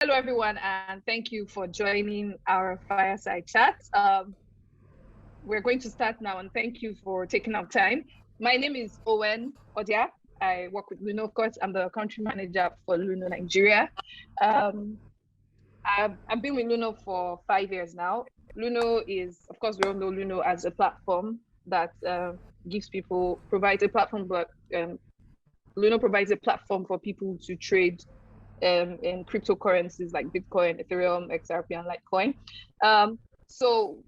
Hello, everyone, and thank you for joining our Fireside chat. We're going to start now, and thank you for taking our time. My name is Owen Odia. I work with Luno, of course. I'm the country manager for Luno Nigeria. I've been with Luno for 5 years now. Luno is, of course, we all know Luno as a platform that provides a platform, but Luno provides a platform for people to trade in cryptocurrencies like Bitcoin, Ethereum, XRP, and Litecoin. So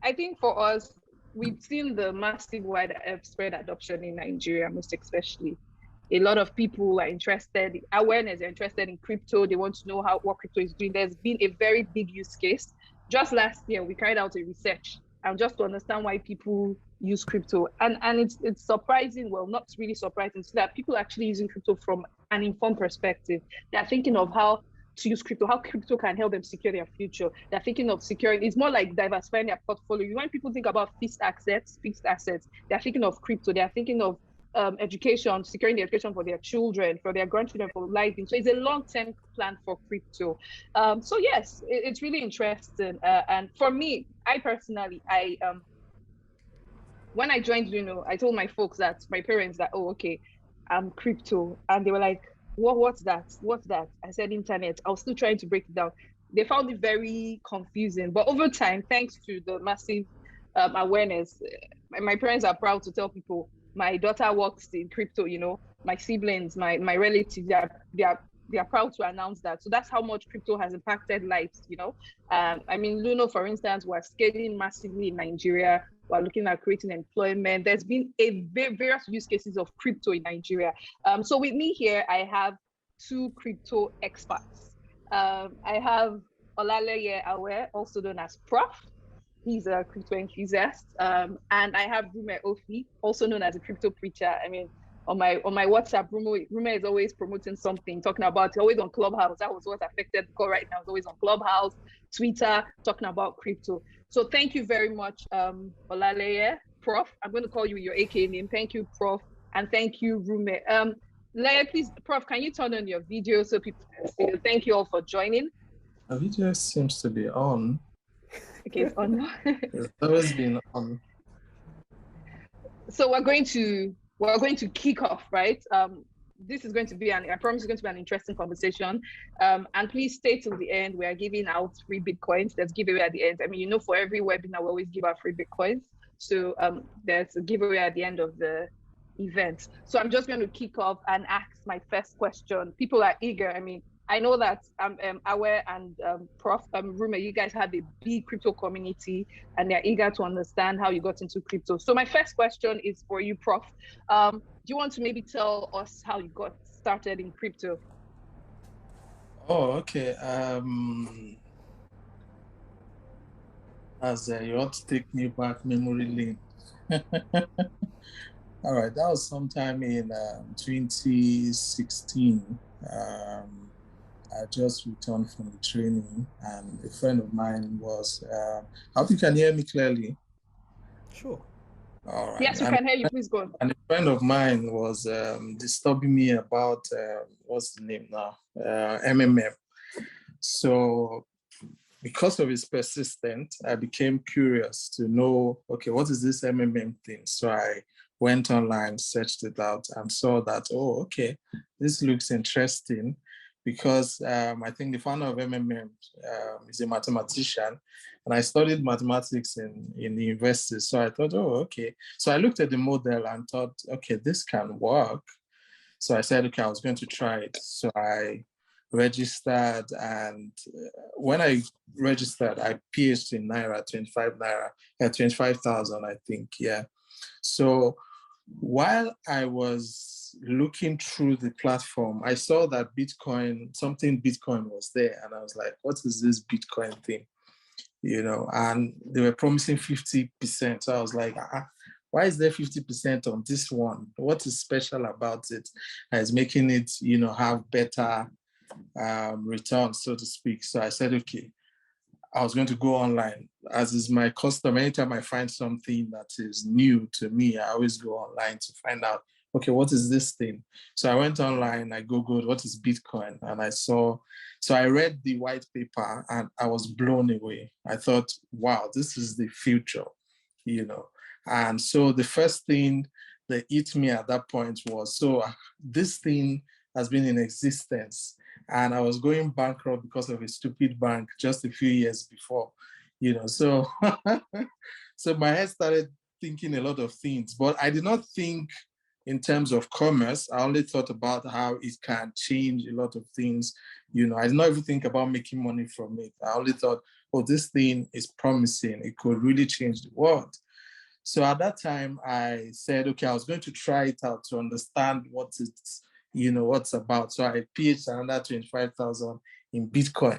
I think for us, we've seen the massive widespread adoption in Nigeria, most especially. A lot of people are interested, awareness, are interested in crypto. They want to know what crypto is doing. There's been a very big use case. Just last year, we carried out a research and just to understand why people use crypto. And it's surprising, well, not really surprising, so that people are actually using crypto from an informed perspective. They're thinking of how to use crypto, how crypto can help them secure their future. They're thinking of securing, it's more like diversifying their portfolio. When people think about fixed assets, they're thinking of crypto. They're thinking of education, securing the education for their children, for their grandchildren, for life. So it's a long-term plan for crypto. So yes, it's really interesting. And for me, I personally, when I joined Luno, I told my folks that, my parents, that, oh, okay, I'm crypto. And they were like, what's that? What's that? I said, internet. I was still trying to break it down. They found it very confusing. But over time, thanks to the massive awareness, my parents are proud to tell people, my daughter works in crypto, my siblings, my relatives, they are proud to announce that. So that's how much crypto has impacted lives, I mean, Luno, for instance, we're scaling massively in Nigeria. We're looking at creating employment. There's been various use cases of crypto in Nigeria. So with me here, I have two crypto experts. I have Olaleye, also known as Prof. He's a crypto enthusiast. And I have Rume Ophi, also known as a Cryptopreacher. I mean, on my WhatsApp, Rume is always promoting something, talking about, always on Clubhouse. That was what affected the call right now. It's always on Clubhouse, Twitter, talking about crypto. So thank you very much, Olaleye, Prof. I'm going to call you your AK name. Thank you, Prof. And thank you, Rume. Leye, please, Prof, can you turn on your video so people can see you? Thank you all for joining. The video seems to be on. Okay, it's on now. It's always been on. So we're going to kick off, right? This is going to be I promise it's going to be an interesting conversation. And please stay till the end. We are giving out free Bitcoins. There's giveaway at the end. I mean, for every webinar, we always give out free Bitcoins. So there's a giveaway at the end of the event. So I'm just going to kick off and ask my first question. People are eager. I mean, I know that Aware and Prof, Rumer, you guys have a big crypto community and they're eager to understand how you got into crypto. So my first question is for you, Prof. Do you want to maybe tell us how you got started in crypto? Oh, okay. As you want to take me back memory lane. All right, that was sometime in 2016. I just returned from the training, and a friend of mine was. I hope you can hear me clearly. Sure. All right. Yes, we can hear you. Please go on. And a friend of mine was disturbing me about what's the name now? MMM. So, because of his persistence, I became curious to know, okay, what is this MMM thing? So I went online, searched it out, and saw that, oh, okay, this looks interesting. Because I think the founder of MMM is a mathematician, and I studied mathematics in the university. So I thought, oh, okay. So I looked at the model and thought, okay, this can work. So I said, okay, I was going to try it. So I registered, and when I registered, I pitched in Naira, 25,000, I think, yeah. So while I was looking through the platform, I saw that something Bitcoin was there. And I was like, what is this Bitcoin thing? And they were promising 50%. So I was like, why is there 50% on this one? What is special about it? And it's making it, have better returns, so to speak. So I said, okay, I was going to go online. As is my custom, anytime I find something that is new to me, I always go online to find out okay, what is this thing? So I went online, I Googled what is Bitcoin, and so I read the white paper and I was blown away. I thought, wow, this is the future, And so the first thing that hit me at that point was, so this thing has been in existence, and I was going bankrupt because of a stupid bank just a few years before, So, so my head started thinking a lot of things, but I did not think in terms of commerce. I only thought about how it can change a lot of things. I did not even think about making money from it. I only thought, oh, this thing is promising. It could really change the world. So at that time, I said, okay, I was going to try it out to understand what it's, what's about. So I pitched another 25,000 in Bitcoin.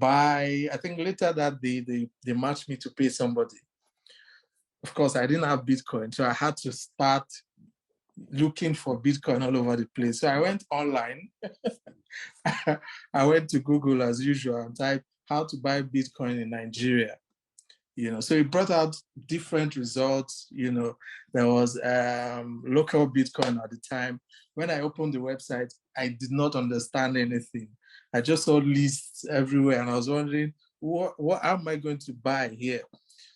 I think later that day, they matched me to pay somebody. Of course, I didn't have Bitcoin, so I had to start looking for Bitcoin all over the place. So I went online. I went to Google as usual and typed how to buy Bitcoin in Nigeria. So it brought out different results. There was local Bitcoin at the time. When I opened the website, I did not understand anything. I just saw lists everywhere, and I was wondering, what am I going to buy here?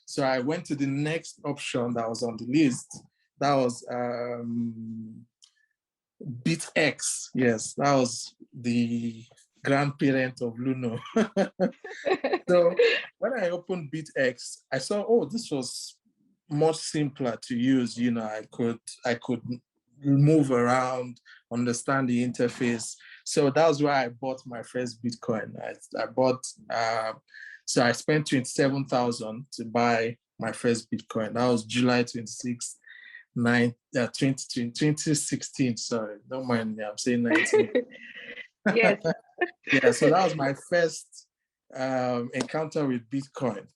So I went to the next option that was on the list. That was BitX. Yes, that was the grandparent of Luno. So when I opened BitX, I saw, oh, this was much simpler to use. I could move around, understand the interface. So that was why I bought my first Bitcoin. I bought, so I spent 27,000 to buy my first Bitcoin. That was July 26th, 2016. Sorry, don't mind me. I'm saying 19. Yes. Yeah, so that was my first encounter with Bitcoin,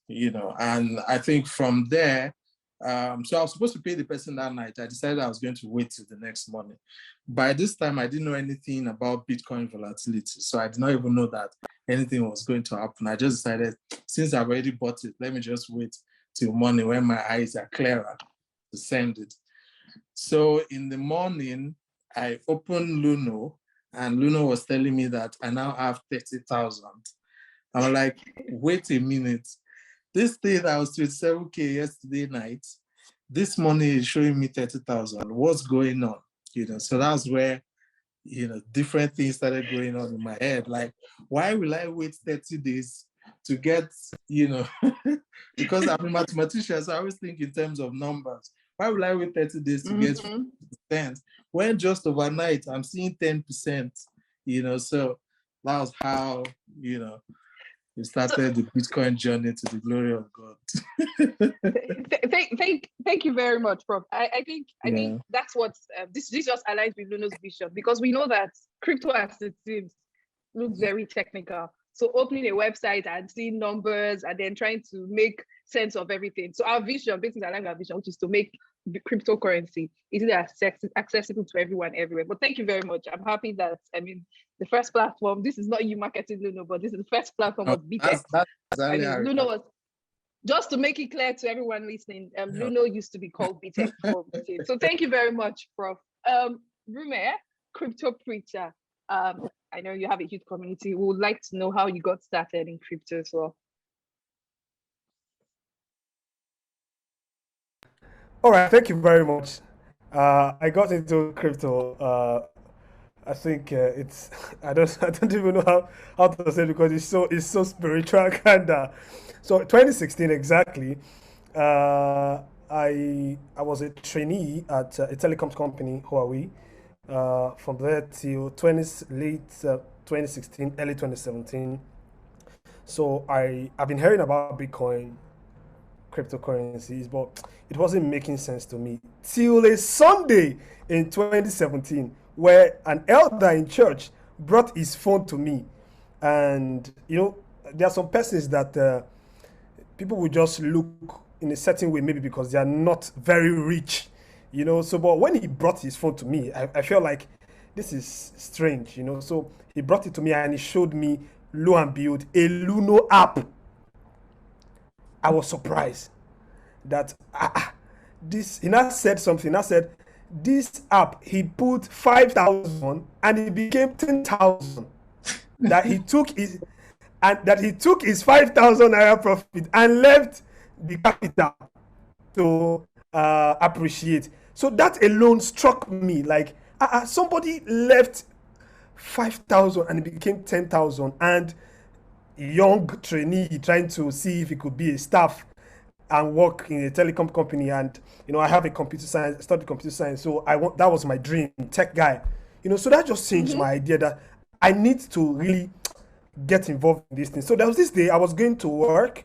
and I think from there, so I was supposed to pay the person that night. I decided I was going to wait till the next morning. By this time, I didn't know anything about Bitcoin volatility, so I did not even know that anything was going to happen. I just decided, since I've already bought it, let me just wait till morning when my eyes are clearer to send it. So in the morning, I opened Luno, and Luno was telling me that I now have 30,000. I'm like, wait a minute. This thing that was 27K yesterday night, this morning is showing me 30,000. What's going on? So that's where, different things started going on in my head. Like, why will I wait 30 days to get, because I'm a mathematician, so I always think in terms of numbers. Why will I wait 30 days to get 50%? When just overnight I'm seeing 10%, so that was how, we started the Bitcoin journey to the glory of God. Thank you very much, Prof. I think that's what this just aligns with Luno's vision, because we know that crypto as it seems looks very technical. So opening a website and seeing numbers and then trying to make sense of everything. So our vision, basically aligns our vision, which is to make cryptocurrency easily accessible to everyone everywhere. But thank you very much. I'm happy that, the first platform, this is not you marketing Luno, but this is the first platform of BitX. Luno was, just to make it clear to everyone listening, Luno used to be called BitX. So thank you very much, Prof. Rume, Cryptopreacher. I know you have a huge community. We would like to know how you got started in crypto as well. All right, thank you very much. I got into crypto. I think it's I don't even know how to say it, because it's so spiritual kind of. So 2016 exactly. I was a trainee at a telecoms company, Huawei. From there till late 2016, early 2017. So I've been hearing about Bitcoin, cryptocurrencies, but it wasn't making sense to me till a Sunday in 2017, where an elder in church brought his phone to me. And there are some persons that people will just look in a certain way, maybe because they are not very rich, so but when he brought his phone to me, I felt like this is strange. So he brought it to me and he showed me, lo and behold, a Luno app. I was surprised that this. He now said something. I said, this app, he put 5,000 and it became 10,000. That he took his 5,000 naira profit and left the capital to appreciate. So that alone struck me, like somebody left 5,000 and it became 10,000, and young trainee trying to see if he could be a staff and work in a telecom company. And I have a computer science, studied computer science, so that was my dream, tech guy. So that just changed my idea that I need to really get involved in this thing. So there was this day I was going to work.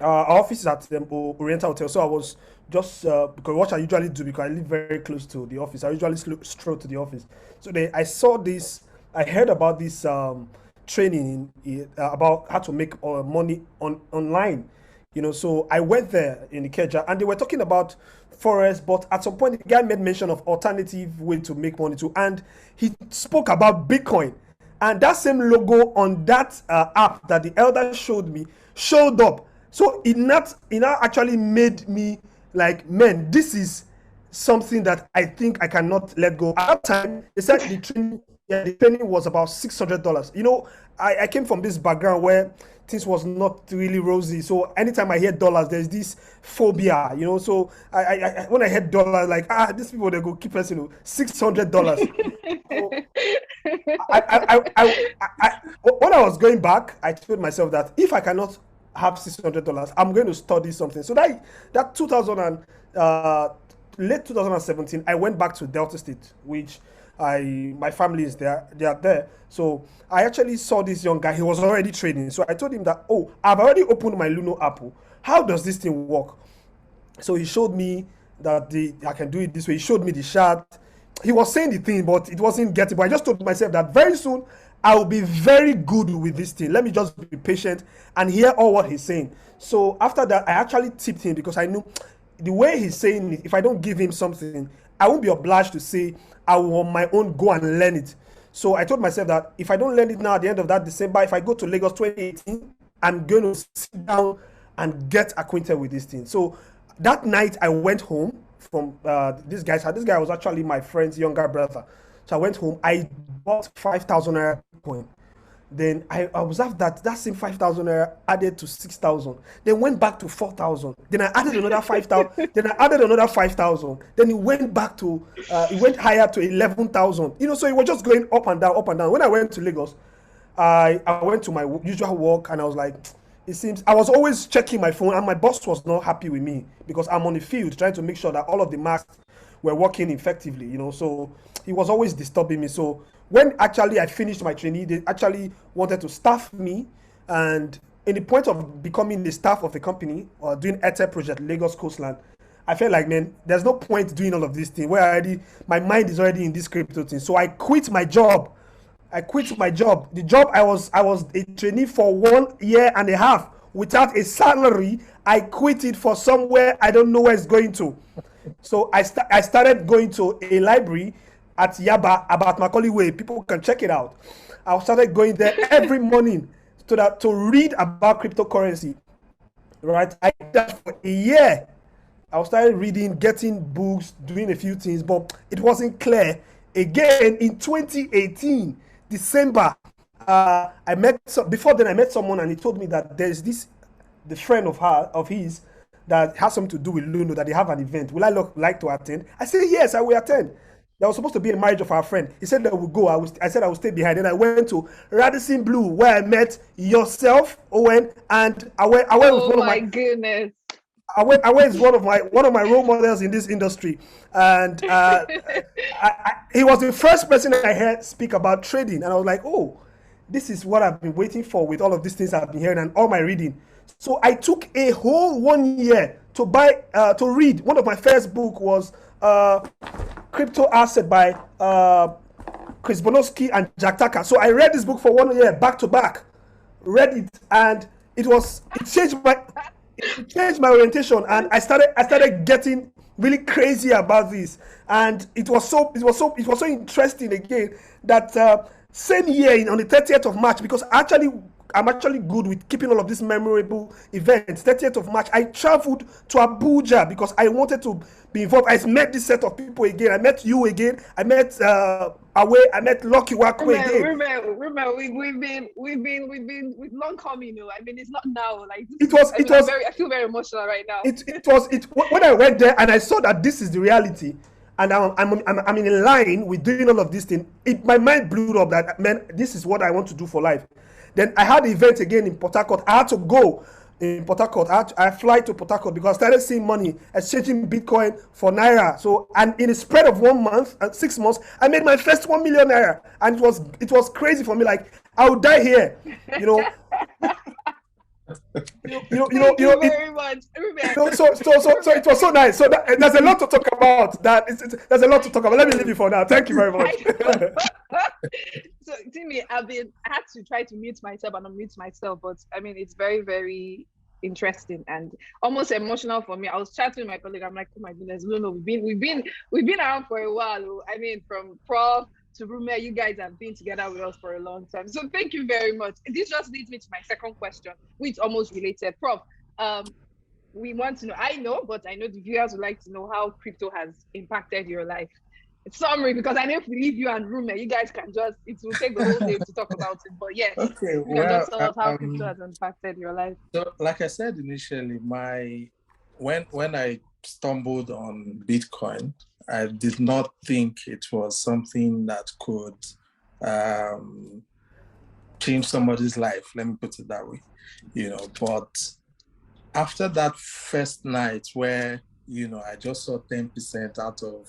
Our office is at the Oriental Hotel, so I was just because what I usually do, because I live very close to the office, I usually stroll to the office. So I heard about this training about how to make money online. So I went there in Ikeja, and they were talking about forex, but at some point the guy made mention of alternative way to make money too, and he spoke about Bitcoin, and that same logo on that app that the elder showed me showed up. So it actually made me like, man, this is something that I think I cannot let go. At that time, they said the training was about $600. I came from this background where things was not really rosy. So anytime I hear dollars, there's this phobia, So I when I heard dollars, like, these people, they go keep us, $600. So when I was going back, I told myself that if I cannot have $600, I'm going to study something. So that late 2017, I went back to Delta State, which my family is there. They are there. So I actually saw this young guy. He was already trading. So I told him that, I've already opened my Luno app. How does this thing work? So he showed me that I can do it this way. He showed me the chart. He was saying the thing, but it wasn't getting. But I just told myself that very soon I will be very good with this thing. Let me just be patient and hear all what he's saying. So after that, I actually tipped him because I knew the way he's saying it, if I don't give him something, I won't be obliged to say I will on my own go and learn it. So I told myself that if I don't learn it now at the end of that December, if I go to Lagos 2018, I'm going to sit down and get acquainted with this thing. So that night I went home from this guy's house. This guy was actually my friend's younger brother. So I went home. I bought 5,000 naira Bitcoin. Then I observed that same 5,000 naira added to 6,000. Then went back to 4,000. Then I added another 5,000. Then I added another 5,000. Then it went back to it went higher to 11,000. So it was just going up and down, up and down. When I went to Lagos, I went to my usual work, and I was like, it seems I was always checking my phone, and my boss was not happy with me because I'm on the field trying to make sure that all of the masks were working effectively. So he was always disturbing me. So when actually I finished my trainee, they actually wanted to staff me, and in the point of becoming the staff of the company or doing ETE project Lagos Coastland, I felt like, man, there's no point doing all of this thing where my mind is already in this crypto thing. So I quit my job. The job I was a trainee for 1.5 years without a salary. I quit it for somewhere I don't know where it's going to. So I started going to a library at Yaba about Macaulay Way. People can check it out. I started going there every morning to read about cryptocurrency. Right? I did that for a year. I started reading, getting books, doing a few things, but it wasn't clear. Again, in 2018, December, before then I met someone, and he told me that there's the friend of his that has something to do with Luno, that they have an event. Will I like to attend? I said, yes, I will attend. There was supposed to be a marriage of our friend. He said that we'll go. I said I will stay behind. Then I went to Radisson Blue, where I met yourself, Owen, and Awe was one of my goodness. Awe is one of my role models in this industry, and he was the first person I heard speak about trading, and I was like, oh, this is what I've been waiting for with all of these things I've been hearing and all my reading. So I took a whole 1 year to read. One of my first book was Crypto Asset by Chris Bonowski and Jack Tucker. So I read this book for 1 year back to back, read it, and it changed my orientation, and I started getting really crazy about this, and it was so interesting again that same year on the 30th of March, because I actually I'm actually good with keeping all of these memorable events. 30th of March, I traveled to Abuja because I wanted to be involved. I met this set of people again. I met you again. I met Awe. I met Lucky Wakwe again. Rume, we've long coming. I mean, it's not now. Like I feel very emotional right now. When I went there and I saw that this is the reality, and I'm in line with doing all of these things. My mind blew up that, man, this is what I want to do for life. Then I had the event again in Port Harcourt. I had to go in Port Harcourt. I fly to Port Harcourt because I started seeing money exchanging Bitcoin for Naira. So, and in a spread of 1 month and 6 months, I made my first 1 million Naira. And it was crazy for me. Like, I would die here, Thank you very much. So it was so nice. So there's a lot to talk about. There's a lot to talk about. Let me leave you for now. Thank you very much. So Timmy, I had to try to mute myself and unmute myself, but I mean, it's very, very interesting and almost emotional for me. I was chatting with my colleague. I'm like, oh my goodness, Luno, we've been around for a while. I mean, from Prof to Rumer, you guys have been together with us for a long time. So thank you very much. This just leads me to my second question, which almost related. Prof, we want to know, I know, but I know the viewers would like to know how crypto has impacted your life. Summary, because I know if we leave you and Rume, you guys can it will take the whole day to talk about it. But yes, okay, you can just tell us how crypto has impacted your life. So, like I said initially, when I stumbled on Bitcoin, I did not think it was something that could change somebody's life. Let me put it that way, But after that first night where I just saw 10% out of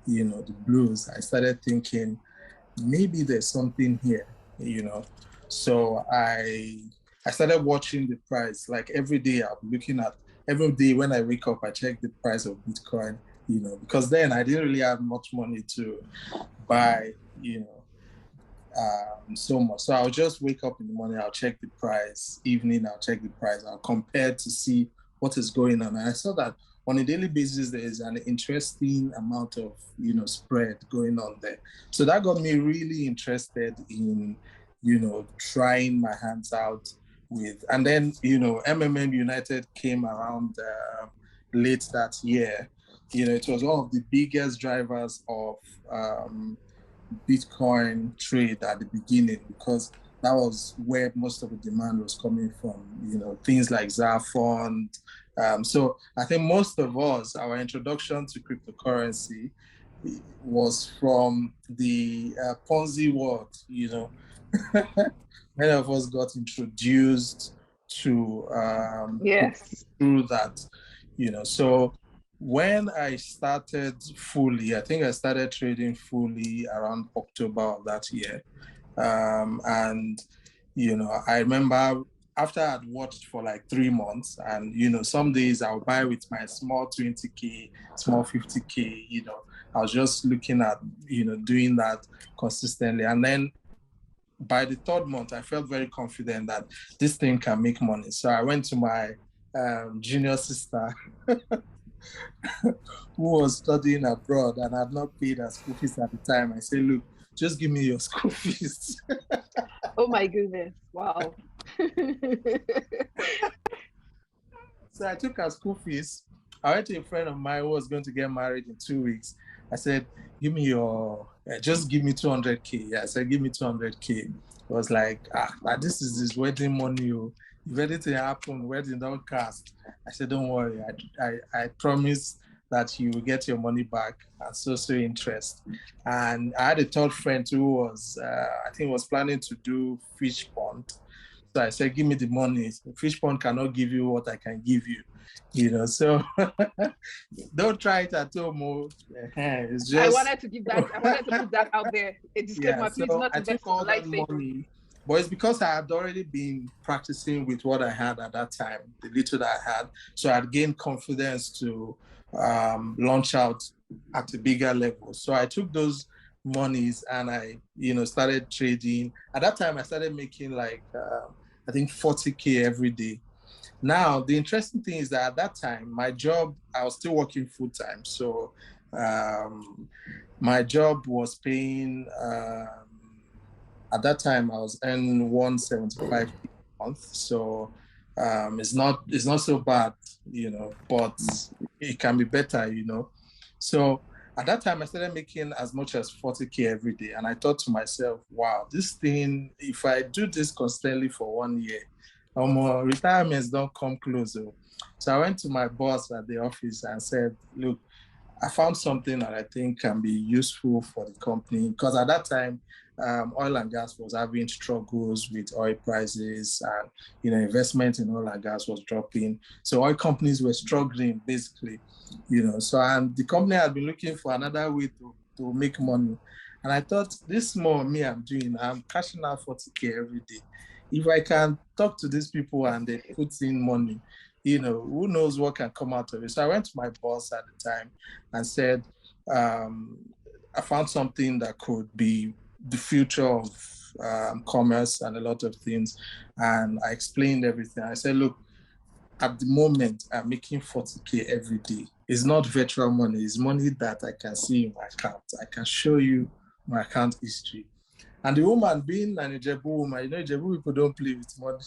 the blues, I started thinking maybe there's something here, So I started watching the price. Like every day every day when I wake up, I check the price of Bitcoin, because then I didn't really have much money to buy, so much. So I'll just wake up in the morning, I'll check the price, evening, I'll check the price, I'll compare to see what is going on. And I saw that on a daily basis, there is an interesting amount of, spread going on there. So that got me really interested in, trying my hands out with, and then, MMM United came around late that year. It was one of the biggest drivers of Bitcoin trade at the beginning, because that was where most of the demand was coming from, things like Zafond. So I think most of us, our introduction to cryptocurrency was from the Ponzi world, Many of us got introduced to through that, So when I started fully, I think I started trading fully around October of that year. And, I remember after I'd watched for like 3 months, and, some days I'll buy with my small 20K, small 50K, I was just looking at, doing that consistently. And then by the 3rd month, I felt very confident that this thing can make money. So I went to my junior sister who was studying abroad and had not paid her school fees at the time. I said, look, just give me your school fees. Oh my goodness. Wow. So I took her school fees. I went to a friend of mine who was going to get married in 2 weeks. I said, give me just give me 200K. Yeah, I said, give me 200K. It was like, this is this wedding money. If anything happen, wedding don't cast. I said, don't worry. I promise that you will get your money back and so interest. And I had a 3rd friend who was, I think was planning to do fish pond. So I said, give me the money. Fish pond cannot give you what I can give you. So don't try it at home. It's just, I wanted to put that out there. A disclaimer, please not invest in life saving. But it's because I had already been practicing with what I had at that time, the little that I had. So I had gained confidence to launch out at a bigger level. So I took those monies and I, started trading. At that time, I started making like, I think 40K every day. Now, the interesting thing is that at that time, my job, I was still working full time. So my job was paying, at that time, I was earning 175 month. So it's not so bad, but it can be better, So at that time, I started making as much as 40K every day. And I thought to myself, wow, this thing, if I do this constantly for 1 year, retirements don't come close. So I went to my boss at the office and said, look, I found something that I think can be useful for the company, because at that time, oil and gas was having struggles with oil prices, and investment in oil and gas was dropping. So oil companies were struggling, basically, So and the company had been looking for another way to make money, and I thought, this small I'm cashing out 40K every day. If I can talk to these people and they put in money, who knows what can come out of it. So I went to my boss at the time and said, I found something that could be the future of commerce and a lot of things. And I explained everything. I said, look, at the moment, I'm making 40K every day. It's not virtual money. It's money that I can see in my account. I can show you my account history. And the woman, being an Ijebu woman, Ijebu people don't play with money.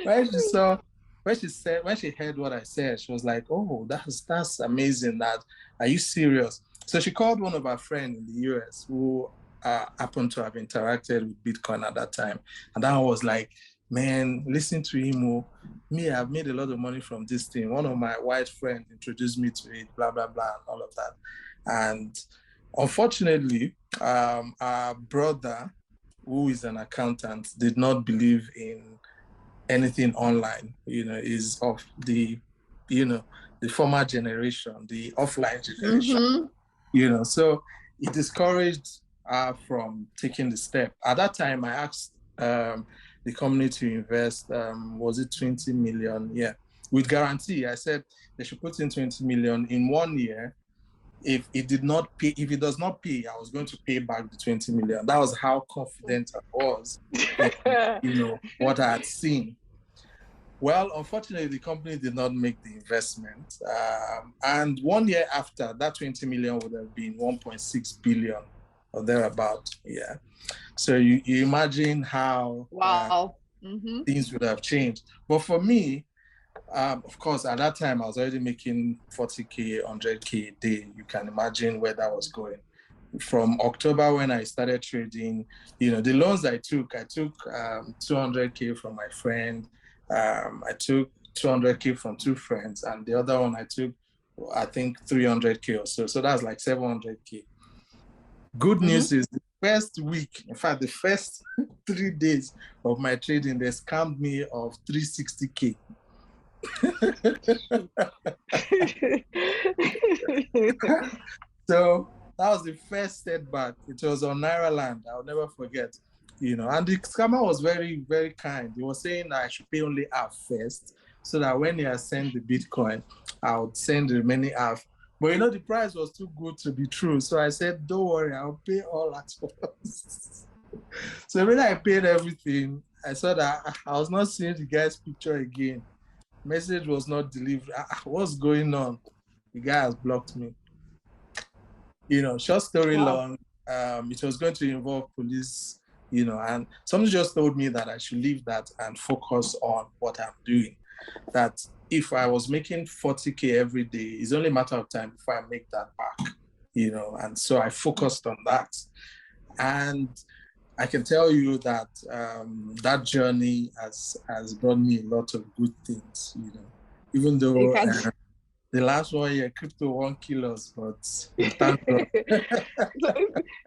When she heard what I said, she was like, oh, that's amazing. Are you serious? So she called one of her friends in the US who happened to have interacted with Bitcoin at that time. And that was like, man, listen to him. I've made a lot of money from this thing. One of my white friends introduced me to it, blah, blah, blah, and all of that. And unfortunately, our brother, who is an accountant, did not believe in anything online, is of the former generation, the offline generation, so it discouraged her from taking the step. At that time, I asked the company to invest, was it 20 million? Yeah, with guarantee. I said they should put in 20 million in 1 year. If it does not pay, I was going to pay back the 20 million. That was how confident I was in, what I had seen. Well, unfortunately, the company did not make the investment. And 1 year after, that 20 million would have been 1.6 billion or thereabout. Yeah. So you imagine how things would have changed. But for me, of course, at that time, I was already making 40K, 100K a day. You can imagine where that was going. From October, when I started trading, the loans I took 200K from my friend. I took 200K from 2 friends, and the other one I took, I think, 300K or so. So that's like 700K. Good news is the first week, in fact, the first 3 days of my trading, they scammed me of 360K. So that was the first setback. It was on Naira Land. I'll never forget. And the scammer was very, very kind. He was saying that I should pay only half first, so that when he has sent the Bitcoin, I would send the remaining half. But the price was too good to be true. So I said, don't worry, I'll pay all at once. So when I paid everything, I saw that I was not seeing the guy's picture again. Message was not delivered. What's going on? The guy has blocked me. Short story long, it was going to involve police, and somebody just told me that I should leave that and focus on what I'm doing. That if I was making 40K every day, it's only a matter of time before I make that back, and so I focused on that. And I can tell you that that journey has brought me a lot of good things, even though the last 1 year crypto won't kill us, but thank God. So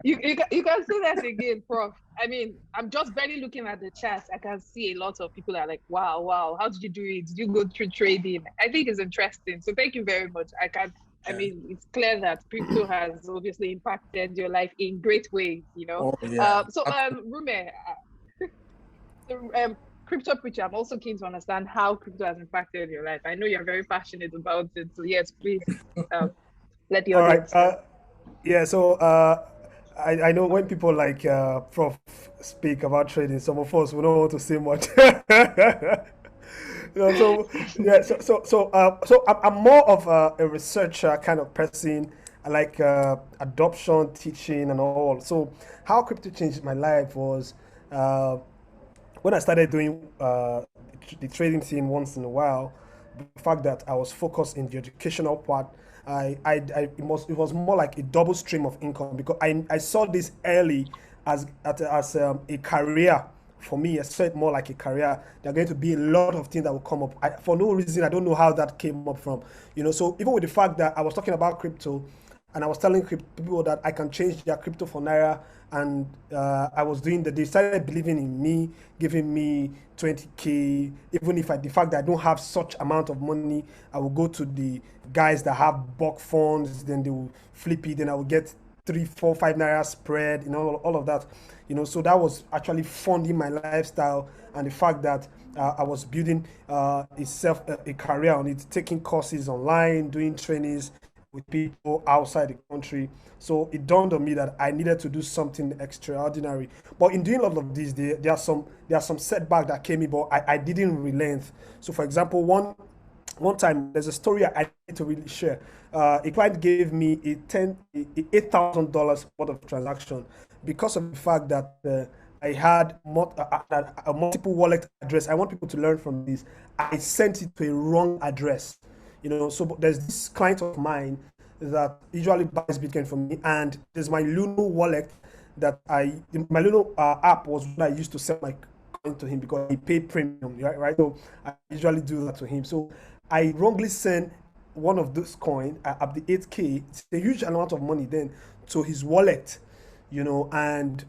you can say that again, Prof. I mean, I'm just barely looking at the chat. I can see a lot of people that are like, wow, how did you do it? Did you go through trading? I think it's interesting. So thank you very much. I mean, it's clear that crypto has obviously impacted your life in great ways, Oh, yeah. Rume, Cryptopreacher, I'm also keen to understand how crypto has impacted your life. I know you're very passionate about it. So yes, please let the audience know. I know when people like Prof speak about trading, some of us we don't want to say much. So I'm more of a researcher kind of person. I like adoption, teaching, and all. So how crypto changed my life was Uh, when I started doing the trading thing once in a while, the fact that I was focused in the educational part, it was more like a double stream of income because I saw this early as a career for me. I saw it more like a career. There are going to be a lot of things that will come up. For no reason, I don't know how that came up from. So even with the fact that I was talking about crypto, and I was telling people that I can change their crypto for naira, and I was doing that. They started believing in me, giving me 20K. Even if the fact that I don't have such amount of money, I will go to the guys that have bulk funds. Then they will flip it. Then I will get 3, 4, 5 naira spread. All of that. So that was actually funding my lifestyle, and the fact that I was building a career on it, taking courses online, doing trainings with people outside the country. So it dawned on me that I needed to do something extraordinary. But in doing all of this, there are some setback that came in, but I didn't relent. So for example, one time there's a story I need to really share. A client gave me $8,000 worth of transaction because of the fact that I had a multiple wallet address. I want people to learn from this. I sent it to a wrong address. So there's this client of mine that usually buys Bitcoin from me, and there's my Luno wallet my Luno app was what I used to send my coin to him because he paid premium, right? So I usually do that to him. So I wrongly sent one of those coin at the 8K. It's a huge amount of money then to his wallet, and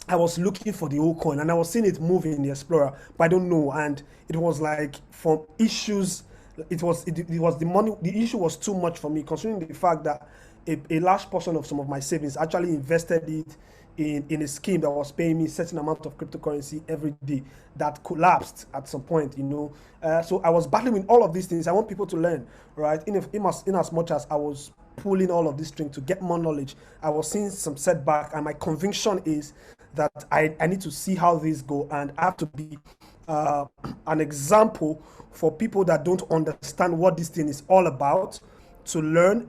I was looking for the whole coin and I was seeing it move in the Explorer, but I don't know. And it was like from issues, it was the money, the issue was too much for me, considering the fact that a large portion of some of my savings actually invested it in a scheme that was paying me a certain amount of cryptocurrency every day that collapsed at some point. So I was battling with all of these things. I want people to learn, right? In as much as I was pulling all of this string to get more knowledge, I was seeing some setback, and my conviction is that I need to see how these go, and I have to be an example for people that don't understand what this thing is all about, to learn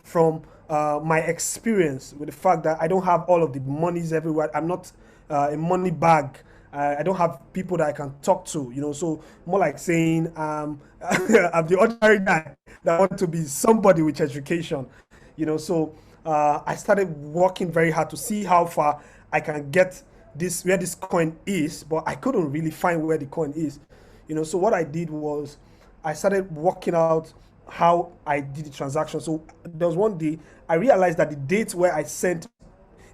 from my experience with the fact that I don't have all of the monies everywhere. I'm not a money bag. I don't have people that I can talk to, so more like saying I'm the ordinary guy that want to be somebody with education, so I started working very hard to see how far I can get where this coin is, but I couldn't really find where the coin is. So what I did was I started working out how I did the transaction. So there was one day I realized that the date where I sent,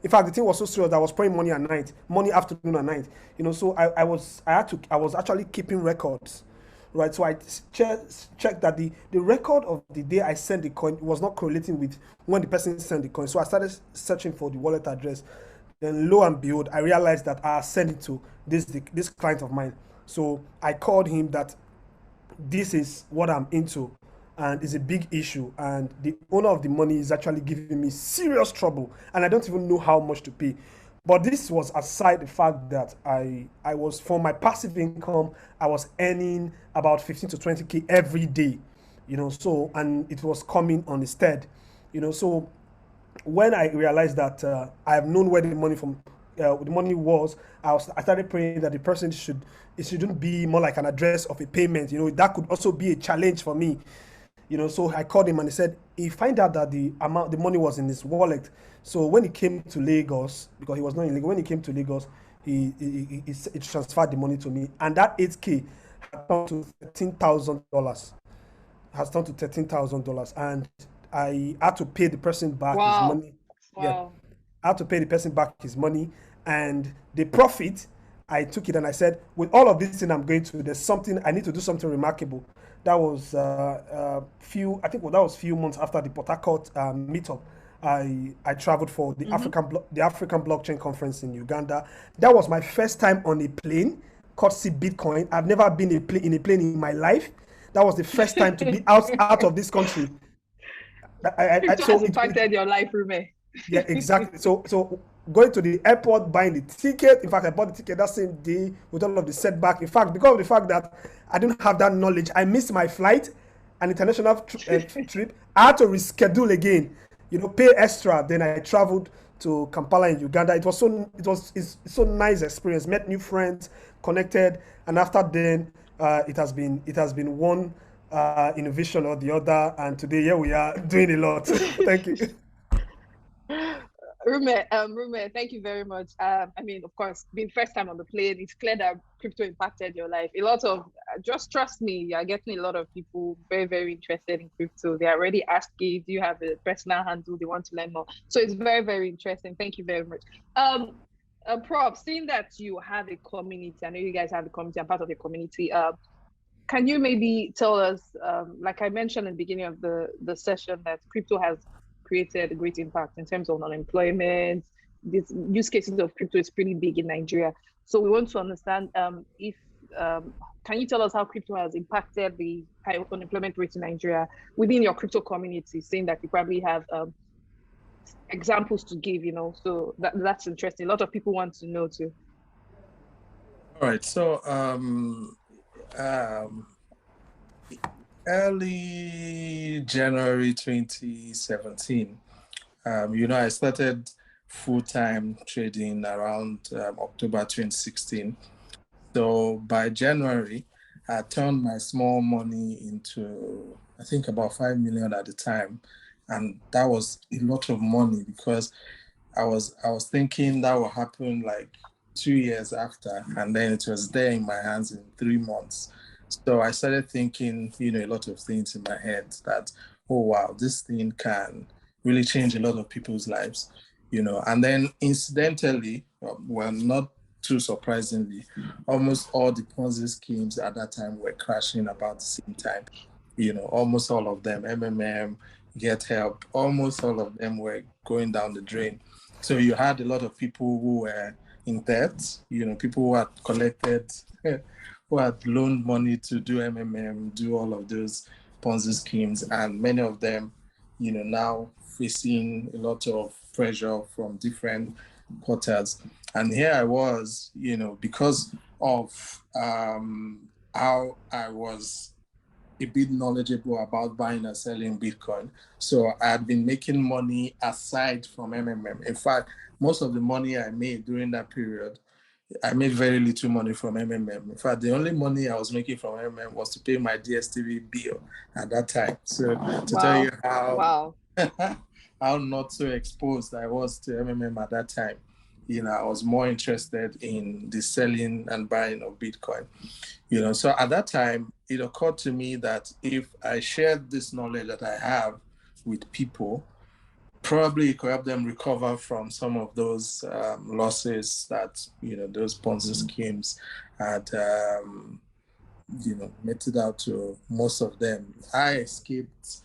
in fact, the thing was so serious that I was praying money at night, money afternoon and night. So I was actually keeping records, right? So I checked that the record of the day I sent the coin was not correlating with when the person sent the coin. So I started searching for the wallet address. Then lo and behold, I realized that I sent it to this client of mine. So I called him that this is what I'm into, and it's a big issue, and the owner of the money is actually giving me serious trouble, and I don't even know how much to pay. But this was aside the fact that I was, for my passive income, I was earning about 15 to 20K every day, so, and it was coming on instead, so when I realized that I have known where the money was, I started praying that it shouldn't be more like an address of a payment. That could also be a challenge for me. So I called him and he said he find out that the money was in his wallet. So when he came to Lagos, because he was not in Lagos, when he came to Lagos, he transferred the money to me, and that 8K had turned to $13,000. And I had to pay the person back his Wow. money. Yeah, Wow. I had to pay the person back his money, and the profit, I took it and I said, with all of this thing I'm going through, I need to do something remarkable. That was that was few months after the Port Harcourt meetup. I traveled for the African Blockchain Conference in Uganda. That was my first time on a plane, courtesy Bitcoin. I've never been in a plane in my life. That was the first time to be out of this country. Crypto has impacted your life, Rume. Yeah, exactly. So going to the airport, buying the ticket. In fact, I bought the ticket that same day with all of the setback. In fact, because of the fact that I didn't have that knowledge, I missed my flight, an international trip. I had to reschedule again, pay extra. Then I traveled to Kampala in Uganda. It's so nice experience. Met new friends, connected, and after then, it has been one innovation or the other, and today here we are doing a lot. Thank you. Rume, thank you very much. I mean, of course, being first time on the plane, it's clear that crypto impacted your life. A lot of, just trust me, you're getting a lot of people very, very interested in crypto. They're already asking, do you have a personal handle? They want to learn more. So it's very, very interesting. Thank you very much. Prof, seeing that you have a community, I know you guys have a community, I'm part of a community. Can you maybe tell us, like I mentioned at the beginning of the session, that crypto has created a great impact in terms of unemployment. These use cases of crypto is pretty big in Nigeria. So we want to understand if, can you tell us how crypto has impacted the high unemployment rate in Nigeria within your crypto community, saying that you probably have examples to give, you know, so that's interesting. A lot of people want to know too. All right, so early January 2017, I started full-time trading around October 2016. So by January, I turned my small money into, I think, about 5 million at the time. And that was a lot of money because I was thinking that would happen like 2 years after, and then it was there in my hands in 3 months. So I started thinking, a lot of things in my head that, oh, wow, this thing can really change a lot of people's lives, And then incidentally, well, not too surprisingly, almost all the Ponzi schemes at that time were crashing about the same time. Almost all of them, Get Help, almost all of them were going down the drain. So you had a lot of people who were in debt, people who had collected who had loaned money to do do all of those Ponzi schemes, and many of them, now facing a lot of pressure from different quarters. And here I was, because of how I was a bit knowledgeable about buying and selling Bitcoin. So I had been making money aside from MMM. In fact, most of the money I made during that period, I made very little money from MMM. In fact, the only money I was making from MMM was to pay my DSTV bill at that time. So to tell you how how not so exposed I was to MMM at that time, I was more interested in the selling and buying of Bitcoin. So at that time, it occurred to me that if I shared this knowledge that I have with people, probably it could help them recover from some of those losses that, those Ponzi schemes had, meted out to most of them. I escaped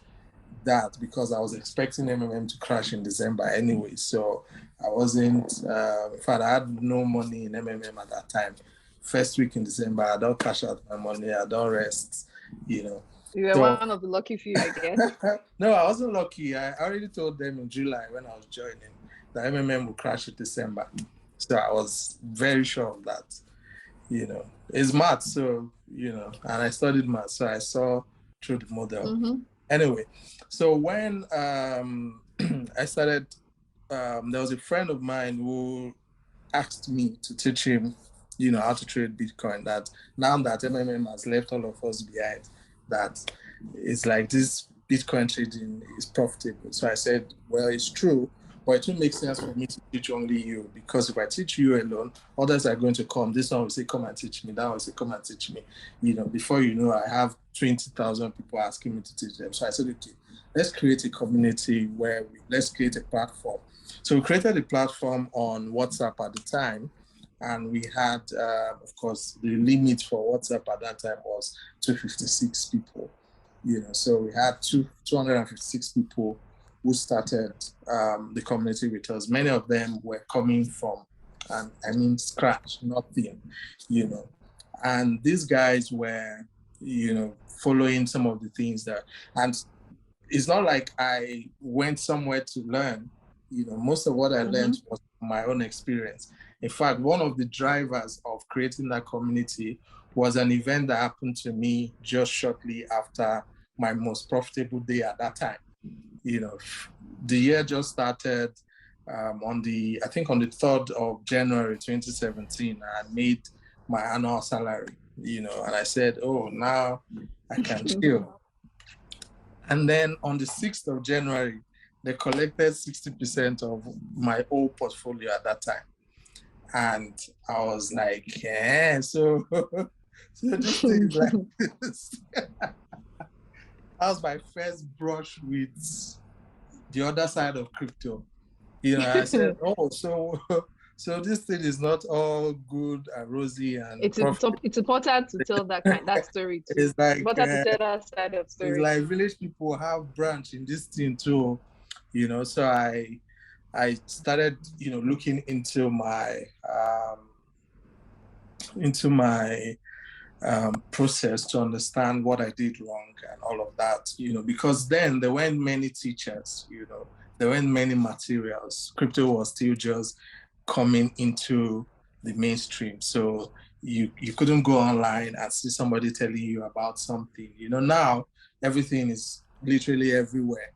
that because I was expecting MMM to crash in December anyway. So I wasn't, in fact, I had no money in MMM at that time. First week in December, I don't cash out my money, I don't rest, You were one of the lucky few, I guess. No, I wasn't lucky. I already told them in July when I was joining that MMM would crash in December. So I was very sure of that. It's math, so, and I studied math, so I saw through the model. Mm-hmm. Anyway, so when I started, there was a friend of mine who asked me to teach him, how to trade Bitcoin. That now that MMM has left all of us behind, that it's like this Bitcoin trading is profitable. So I said, well, it's true, but it will make sense for me to teach only you, because if I teach you alone, others are going to come. This one will say, come and teach me. That one will say, come and teach me. Before you know, I have 20,000 people asking me to teach them. So I said, okay, let's create a community where let's create a platform. So we created a platform on WhatsApp at the time. And we had, of course, the limit for WhatsApp at that time was 256 people. So we had 256 people who started the community with us. Many of them were coming from, scratch, nothing, And these guys were, following some of the things that, and it's not like I went somewhere to learn. Most of what I learned was my own experience. In fact, one of the drivers of creating that community was an event that happened to me just shortly after my most profitable day at that time. The year just started. I think on the 3rd of January 2017, I made my annual salary, and I said, oh, now I can chill. And then on the 6th of January, they collected 60% of my whole portfolio at that time. And I was like, yeah, so this thing is like this. That was my first brush with the other side of crypto. I said, oh, so this thing is not all good and rosy and it's important to tell that story too. It's like important to tell that side of story. It's like village people have branch in this thing too, so I started, looking into my process to understand what I did wrong and all of that, because then there weren't many teachers, there weren't many materials. Crypto was still just coming into the mainstream. So you couldn't go online and see somebody telling you about something. Now everything is literally everywhere,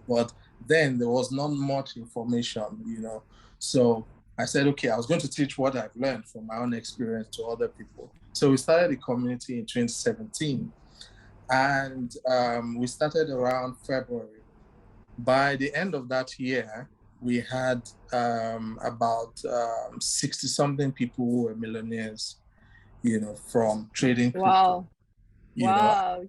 but then there was not much information, So I said, okay, I was going to teach what I've learned from my own experience to other people. So we started the community in 2017, and we started around February. By the end of that year, we had about 60-something people who were millionaires, from trading crypto. Wow.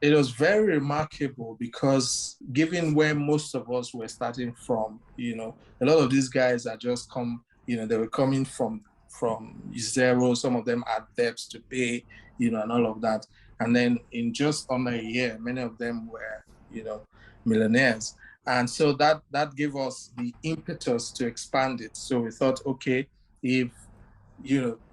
It was very remarkable because given where most of us were starting from, a lot of these guys are just they were coming from zero. Some of them had debts to pay, and all of that. And then in just under a year, many of them were, millionaires. And so that gave us the impetus to expand it. So we thought, okay, if,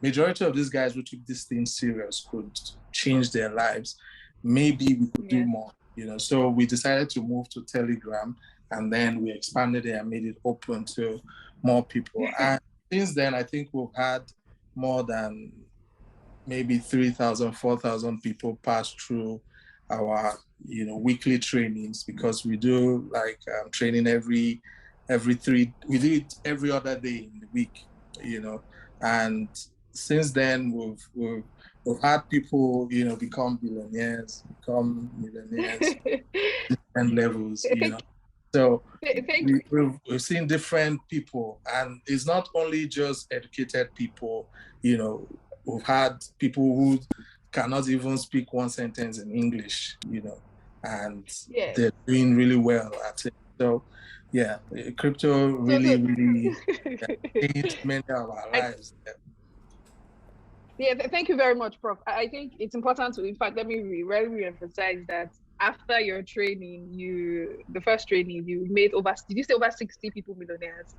majority of these guys who took this thing serious could change their lives, maybe we could do more, So we decided to move to Telegram, and then we expanded it and made it open to more people. And since then, I think we've had more than maybe 3,000, 4,000 people pass through our, weekly trainings, because we do like training we do it every other day in the week, and since then we've had people, become billionaires, become millionaires, different levels, So we've seen different people, and it's not only just educated people, we've had people who cannot even speak one sentence in English, and they're doing really well at it. So crypto really changed many of our lives. Thank you very much, Prof. I think it's important to, in fact, let me really emphasize that after your training, the first training, you made did you say over 60 people millionaires?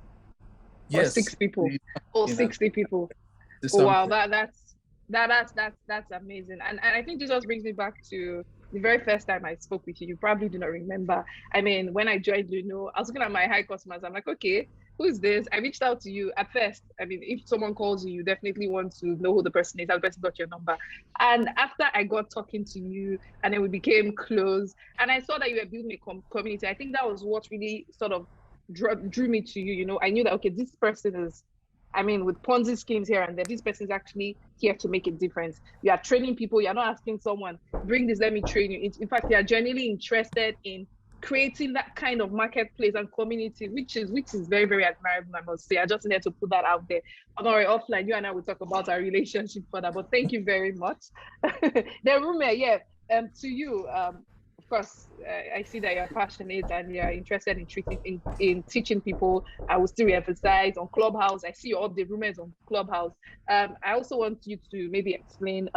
Yes. Or 6 people? Or 60 people? Oh, wow, that's amazing. And I think this just brings me back to the very first time I spoke with you. You probably do not remember. I mean, when I joined Luno, I was looking at my high customers. I'm like, okay, who is this? I reached out to you at first. I mean, if someone calls you, you definitely want to know who the person is. How the person got your number. And after I got talking to you, and then we became close, and I saw that you were building a community, I think that was what really sort of drew me to you. I knew that, okay, this person is, with Ponzi schemes here and there, this person is actually here to make a difference. You are training people. You're not asking someone, bring this, let me train you. In fact, you are genuinely interested in creating that kind of marketplace and community, which is very, very admirable, I must say. I just needed to put that out there. I'm already offline. You and I will talk about our relationship further, but thank you very much. Then Rume, to you, of course, I see that you're passionate and you're interested in teaching people. I will still emphasize on Clubhouse. I see your update rumors on Clubhouse. I also want you to maybe explain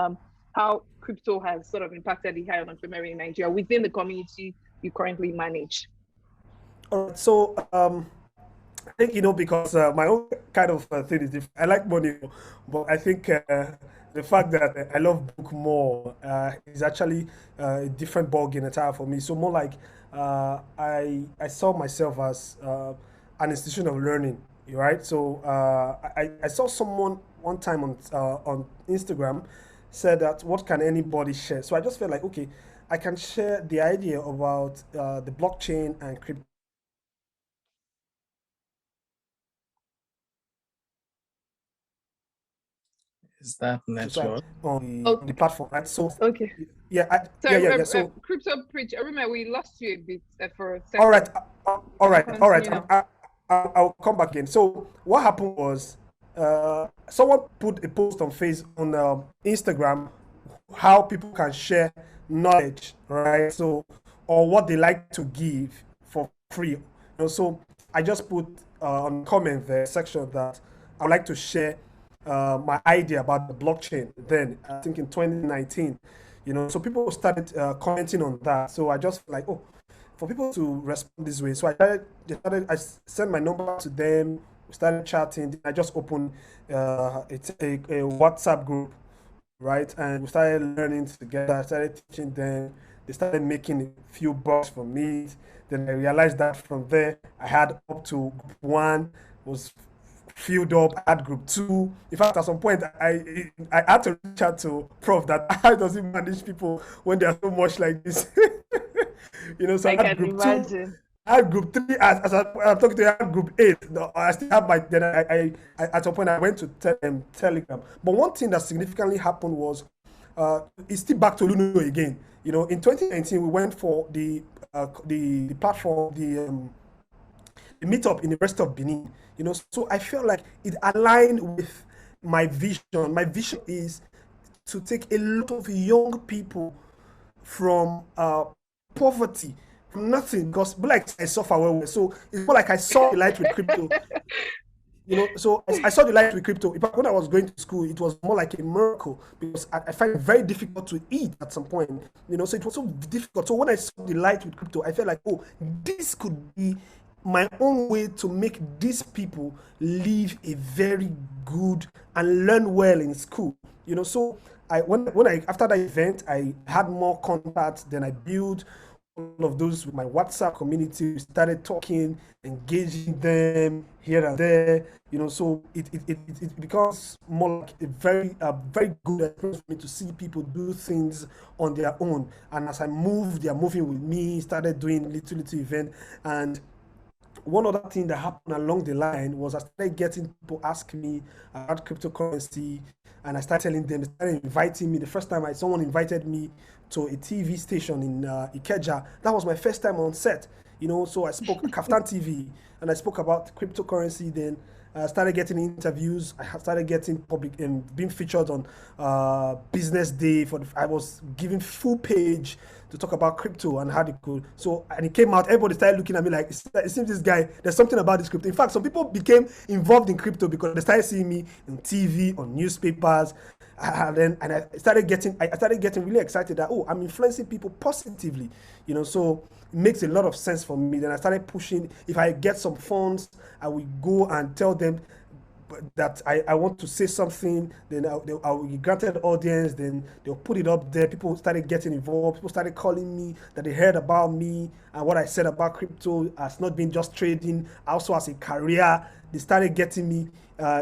how crypto has sort of impacted the higher entrepreneur in Nigeria within the community you currently manage. All right, so I think, because my own kind of thing is different. I like money, but I think the fact that I love book more is actually a different ballgame entire for me. So more like I saw myself as an institution of learning, right? So I saw someone one time on Instagram said that what can anybody share? So I just felt like, okay, I can share the idea about the blockchain and crypto Is that network? On the platform, right? So Okay. yeah, Sorry, So Cryptopreacher. Rume, we lost you a bit for a second. all right. Continue now. I'll come back in. So what happened was, someone put a post on Instagram, how people can share knowledge, right? So, or what they like to give for free. So I just put on comment there section that I would like to share my idea about the blockchain. Then I think in 2019, so people started commenting on that. So I just like, oh, for people to respond this way. So I sent my number to them. We started chatting. I just opened it's a WhatsApp group, right? And we started learning together. I started teaching them. They started making a few bucks from me. Then I realized that from there, I had up to group one was filled up. I had group two. In fact, at some point, I had to reach out to Prof that how does he manage people when they are so much like this? So I I had can group two. imagine. I had group three. As I'm talking to you, I had group eight. No, I still have my. Then I at some point I went to Telegram. But one thing that significantly happened was, it's still back to Luno again. In 2019 we went for the platform, the meetup in the rest of Benin. So I felt like it aligned with my vision. My vision is to take a lot of young people from poverty, from nothing, because like I suffer well. So it's more like I saw the light with crypto. So I saw the light with crypto. In fact, when I was going to school, it was more like a miracle because I find it very difficult to eat at some point. So it was so difficult. So when I saw the light with crypto, I felt like, oh, this could be my own way to make these people live a very good and learn well in school. So when I after that event, I had more contacts. Then I built all of those with my WhatsApp community. We started talking, engaging them here and there. So it becomes more like a very good experience for me to see people do things on their own. And as I move, they are moving with me. Started doing little event. And one other thing that happened along the line was I started getting people asking me about cryptocurrency, and I started telling them. They started inviting me. The first time someone invited me to a TV station in Ikeja. That was my first time on set. So I spoke at Kaftan TV, and I spoke about cryptocurrency. Then I started getting interviews. I started getting public and being featured on Business Day. I was given full page to talk about crypto and how it could. So, and it came out, everybody started looking at me like, it seems this guy, there's something about this crypto. In fact, some people became involved in crypto because they started seeing me on TV, on newspapers. And I started getting really excited that, oh, I'm influencing people positively, so it makes a lot of sense for me. Then I started pushing. If I get some funds, I will go and tell them that I want to say something. Then I will be granted audience. Then they'll put it up there. People started getting involved. People started calling me that they heard about me and what I said about crypto as not being just trading, also as a career. They started getting me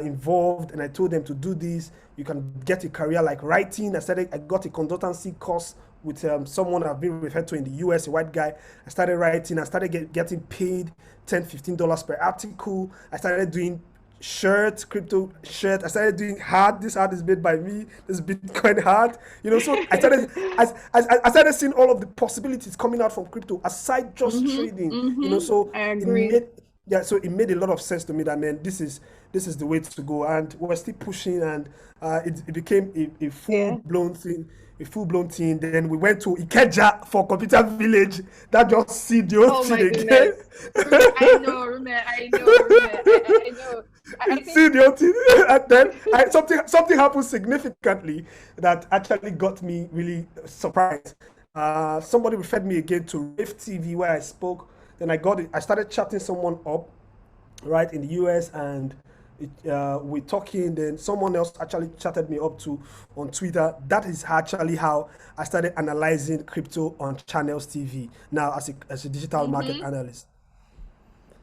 involved, and I told them to do this. You can get a career like writing. I got a consultancy course with someone I've been referred to in the US, a white guy. I started writing. I started getting paid $10-15 per article. I started doing crypto shirt. I started doing this hat is made by me, this Bitcoin hat. So I started seeing all of the possibilities coming out from crypto aside just trading. So I agree. So it made a lot of sense to me that, man, this is the way to go. And we're still pushing, and it became a full-blown thing. Then we went to Ikeja for Computer Village. That just see the whole thing again. I know, Rume. I know. I think... See the whole thing. And then something happened significantly that actually got me really surprised. Somebody referred me again to Rave TV where I spoke. Then I started chatting someone up, right, in the US, and we're talking. Then someone else actually chatted me up on Twitter. That is actually how I started analyzing crypto on Channels TV now as a digital market analyst.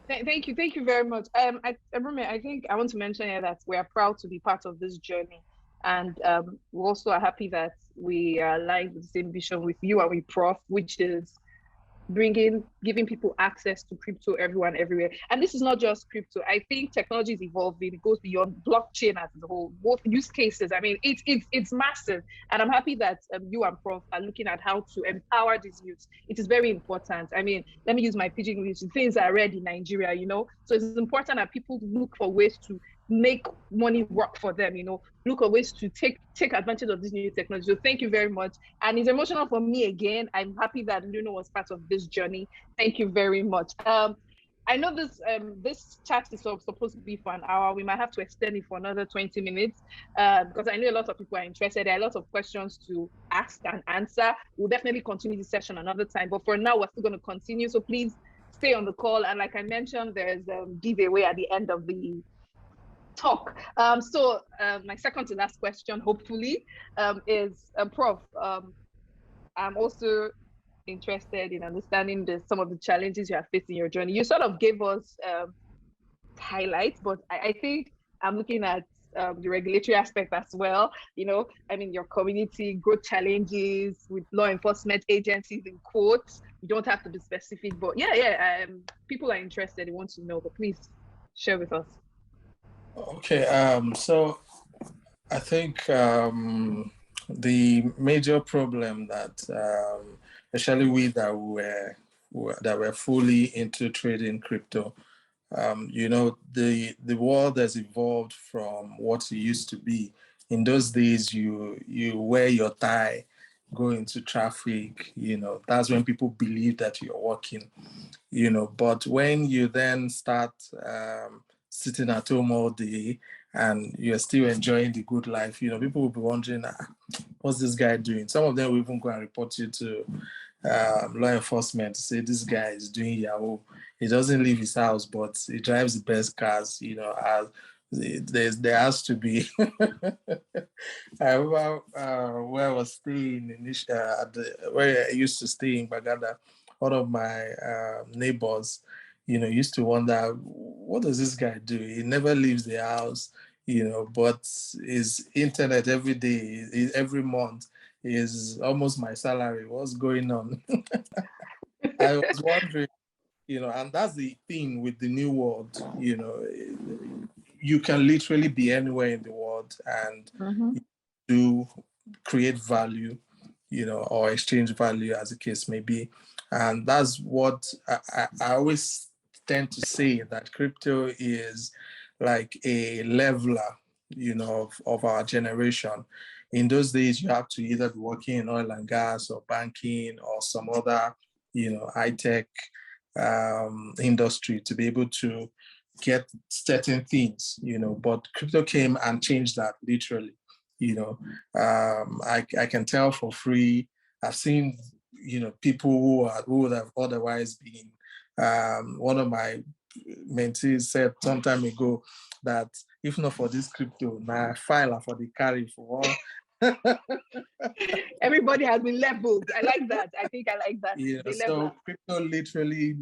Thank you very much. I think I want to mention here that we are proud to be part of this journey, and we also are happy that we are aligned with the same vision with you and with Prof, which is giving people access to crypto, everyone, everywhere. And this is not just crypto. I think technology is evolving. It goes beyond blockchain as a whole, both use cases. I mean, it's massive. And I'm happy that you and Prof are looking at how to empower these youths. It is very important. I mean, let me use my pidgin English. Things are red in Nigeria, So it's important that people look for ways to make money work for them, look for ways to take advantage of this new technology. So thank you very much. And it's emotional for me again. I'm happy that Luno was part of this journey. Thank you very much. I know this chat is supposed to be for an hour. We might have to extend it for another 20 minutes because I know a lot of people are interested. There are a lot of questions to ask and answer. We'll definitely continue this session another time. But for now, we're still going to continue. So please stay on the call. And like I mentioned, there's a giveaway at the end of the talk. So my second to last question, hopefully, is Prof. I'm also interested in understanding some of the challenges you have faced in your journey. You sort of gave us highlights, but I think I'm looking at the regulatory aspect as well. I mean, your community growth challenges with law enforcement agencies in quotes. You don't have to be specific, but yeah. People are interested. They want to know, but please share with us. Okay, so I think the major problem that especially we that were fully into trading crypto, the world has evolved from what it used to be. In those days, you wear your tie, go into traffic, that's when people believe that you're working, but when you then start sitting at home all day and you're still enjoying the good life, people will be wondering, what's this guy doing? Some of them will even go and report you to law enforcement to say this guy is doing Yahoo. He doesn't leave his house, but he drives the best cars, there has to be. I remember where I was staying where I used to stay in Bagada, one of my neighbors, used to wonder, what does this guy do? He never leaves the house, but his internet every day, every month is almost my salary. What's going on? I was wondering, and that's the thing with the new world, you can literally be anywhere in the world and do create value, or exchange value as the case may be. And that's what I always tend to say, that crypto is like a leveler, of our generation. In those days, you have to either be working in oil and gas or banking or some other, high-tech industry to be able to get certain things, but crypto came and changed that literally. I can tell for free. I've seen, people who would have otherwise been. One of my mentees said some time ago that if not for this crypto, now file for the carry for all. Everybody has been leveled. I like that. I think I like that. So crypto literally,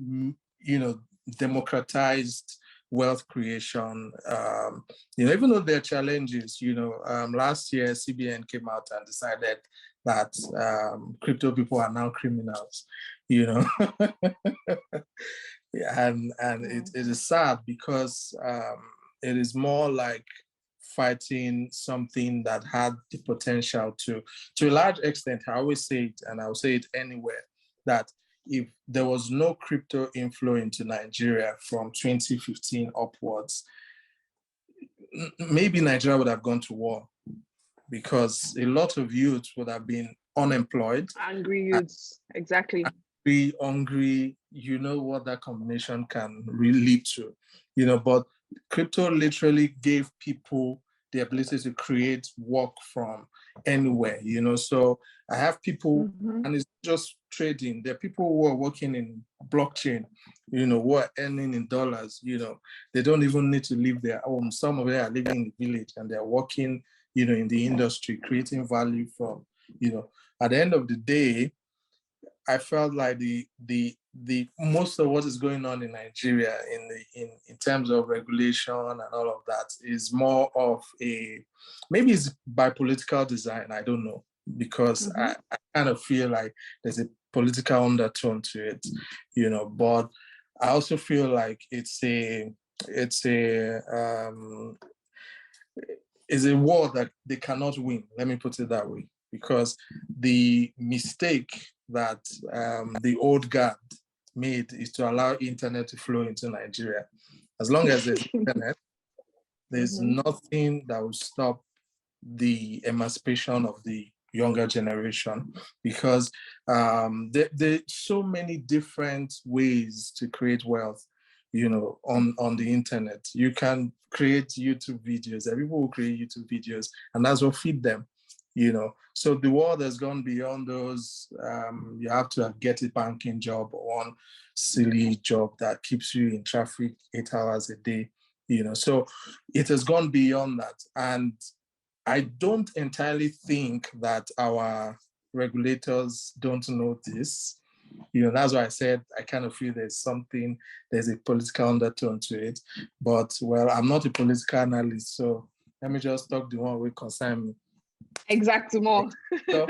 democratized wealth creation. Even though there are challenges, last year CBN came out and decided that crypto people are now criminals, and it is sad because it is more like fighting something that had the potential to a large extent. I always say it, and I'll say it anywhere, that if there was no crypto inflow into Nigeria from 2015 upwards, maybe Nigeria would have gone to war, because a lot of youth would have been unemployed. Angry youths, exactly. Hungry, what that combination can really lead to, but crypto literally gave people the ability to create work from anywhere, so I have people, and it's just trading. There are people who are working in blockchain, who are earning in dollars, they don't even need to leave their home. Some of them are living in the village and they're working, in the industry, creating value from, at the end of the day, I felt like the most of what is going on in Nigeria in terms of regulation and all of that is more of maybe it's by political design. I don't know, because I kind of feel like there's a political undertone to it, you know, but I also feel like it's a war that they cannot win. Let me put it that way, because the mistake that the old guard made is to allow internet to flow into Nigeria. As long as there's internet, there's nothing that will stop the emancipation of the younger generation, because there's so many different ways to create wealth, you know, on the internet. You can create YouTube videos, and people will create YouTube videos, and that's what feed them, you know. So the world has gone beyond those. You have to get a banking job or one silly job that keeps you in traffic 8 hours a day, you know. So it has gone beyond that. And I don't entirely think that our regulators don't know this. You know, that's why I said I kind of feel there's a political undertone to it. But, well, I'm not a political analyst, so let me just talk the one way concern me. Exactly more. So,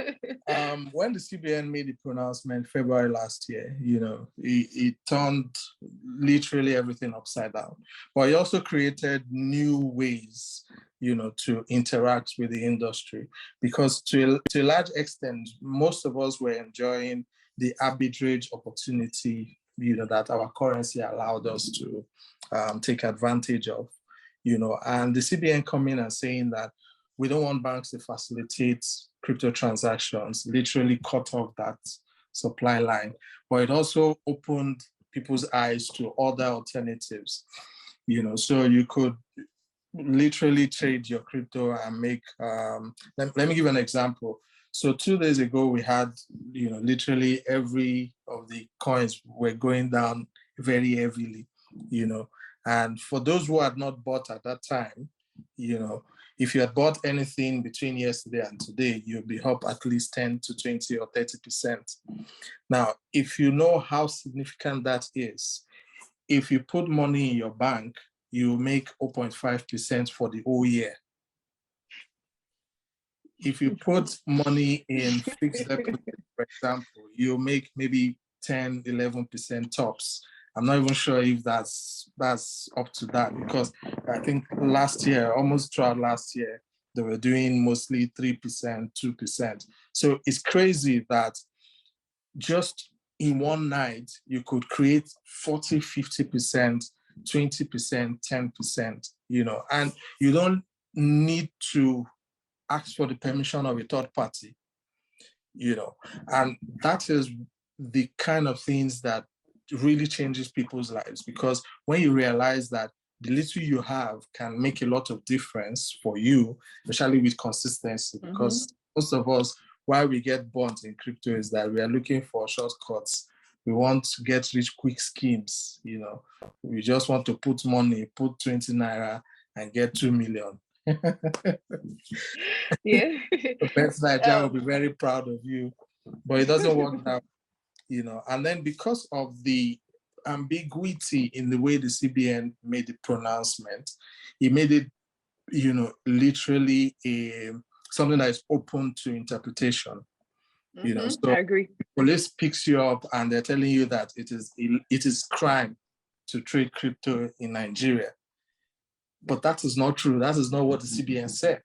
when the CBN made the pronouncement February last year, you know, it turned literally everything upside down. But it also created new ways, you know, to interact with the industry, because to a large extent, most of us were enjoying the arbitrage opportunity, you know, that our currency allowed us to take advantage of, you know, and the CBN coming and saying that we don't want banks to facilitate crypto transactions, literally cut off that supply line. But it also opened people's eyes to other alternatives, you know, so you could literally trade your crypto and make, let me give an example. So 2 days ago, we had, you know, literally every of the coins were going down very heavily, you know, and for those who had not bought at that time, you know, if you had bought anything between yesterday and today, you'll be up at least 10 to 20 or 30%. Now, if you know how significant that is, if you put money in your bank, you make 0.5% for the whole year. If you put money in fixed deposit, for example, you make maybe 10, 11% tops. I'm not even sure if that's up to that, because I think last year, almost throughout last year, they were doing mostly 3%, 2%. So it's crazy that just in one night, you could create 40, 50%, 20%, 10%, you know, and you don't need to ask for the permission of a third party, you know, and that is the kind of things that really changes people's lives, because when you realize that the little you have can make a lot of difference for you, especially with consistency, because most of us, why we get burnt in crypto is that we are looking for shortcuts. We want to get rich quick schemes, you know. We just want to put money, put 20 naira and get 2 million. Yeah. The best Nigeria will be very proud of you, but it doesn't work that, you know. And then because of the ambiguity in the way the CBN made the pronouncement, it made it, you know, literally something that is open to interpretation. You know, so I agree. Police picks you up and they're telling you that it is crime to trade crypto in Nigeria. But that is not true. That is not what the CBN said.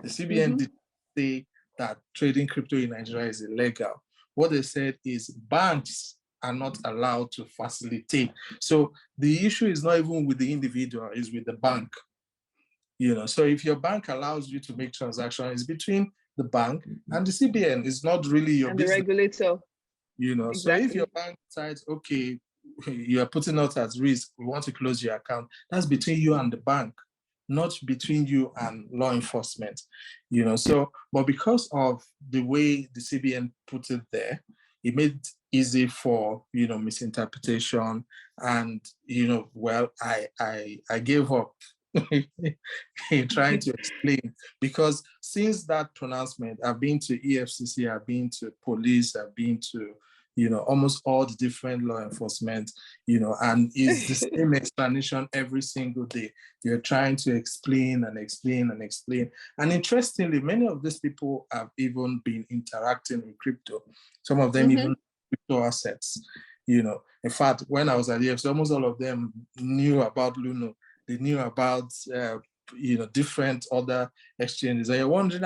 The CBN did say that trading crypto in Nigeria is illegal. What they said is banks are not allowed to facilitate. So the issue is not even with the individual, it's with the bank. You know, so if your bank allows you to make transactions, it's between the bank and the CBN. It's not really your business. And the regulator. You know, exactly. So if your bank decides, okay, you are putting us at risk, we want to close your account, that's between you and the bank, not between you and law enforcement. You know, so, but because of the way the CBN put it there, it made it easy for, you know, misinterpretation. And, you know, well, I gave up in trying to explain, because since that pronouncement, I've been to EFCC, I've been to police, I've been to, you know, almost all the different law enforcement, you know, and it's the same explanation every single day. You're trying to explain and explain and explain. And interestingly, many of these people have even been interacting with crypto. Some of them even crypto assets. In fact, when I was at EFC, almost all of them knew about Luno. They knew about different other exchanges. And you're wondering,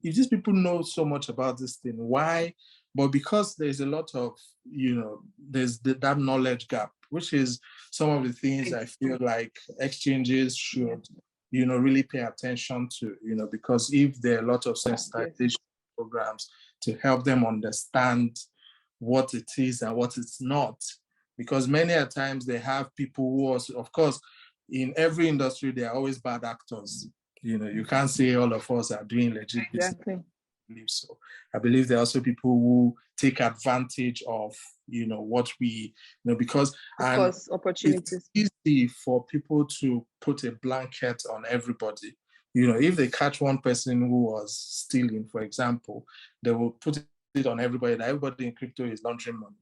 if these people know so much about this thing, why? But because there's a lot of, there's that knowledge gap, which is some of the things I feel like exchanges should, really pay attention to, because if there are a lot of sensitization programs to help them understand what it is and what it's not, because many a times they have people who also, of course, in every industry, there are always bad actors. You can't say all of us are doing legit business. So I believe there are also people who take advantage of, what we, because of course, opportunities. It's easy for people to put a blanket on everybody. If they catch one person who was stealing, for example, they will put it on everybody, that everybody in crypto is laundering money.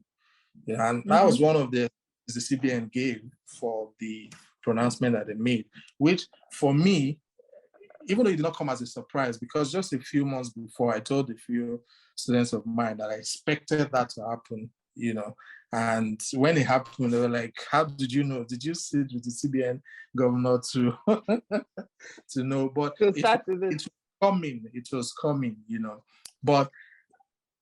Yeah, and that was one of the CBN gave for the pronouncement that they made, which for me, even though it did not come as a surprise, because just a few months before, I told a few students of mine that I expected that to happen, and when it happened, they were like, how did you know? Did you sit with the CBN governor to to know? But it was coming, but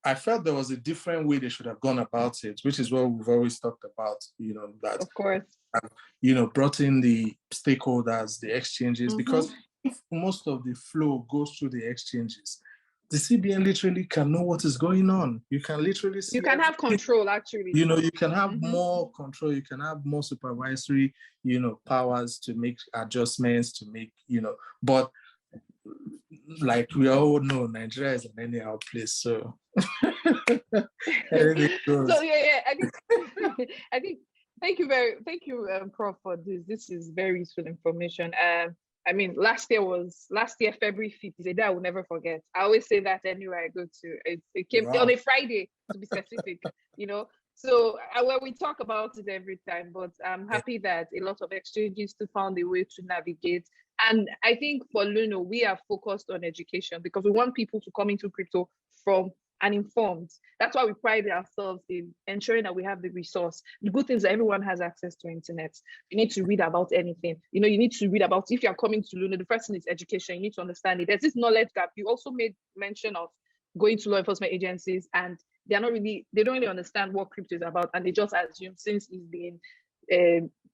I felt there was a different way they should have gone about it, which is what we've always talked about, that, of course, brought in the stakeholders, the exchanges, because if most of the flow goes through the exchanges, the CBN literally can know what is going on. You can literally see. You can have control, actually. You can have more control. You can have more supervisory, powers to make adjustments, to make, but like we all know, Nigeria is an anyhow place, so. So I think thank you, Prof, for this. This is very useful information. I mean, last year, February 5th, is a day I will never forget. I always say that anywhere I go to. It came on a Friday, to be specific, So well, we talk about it every time, but I'm happy that a lot of exchanges still found a way to navigate. And I think for Luno, we are focused on education because we want people to come into crypto from and informed. That's why we pride ourselves in ensuring that we have the resource. The good thing is that everyone has access to internet. You need to read about anything. You need to read about, if you're coming to Luno, the first thing is education. You need to understand it. There's this knowledge gap. You also made mention of going to law enforcement agencies, and they don't really understand what crypto is about, and they just assume since it's being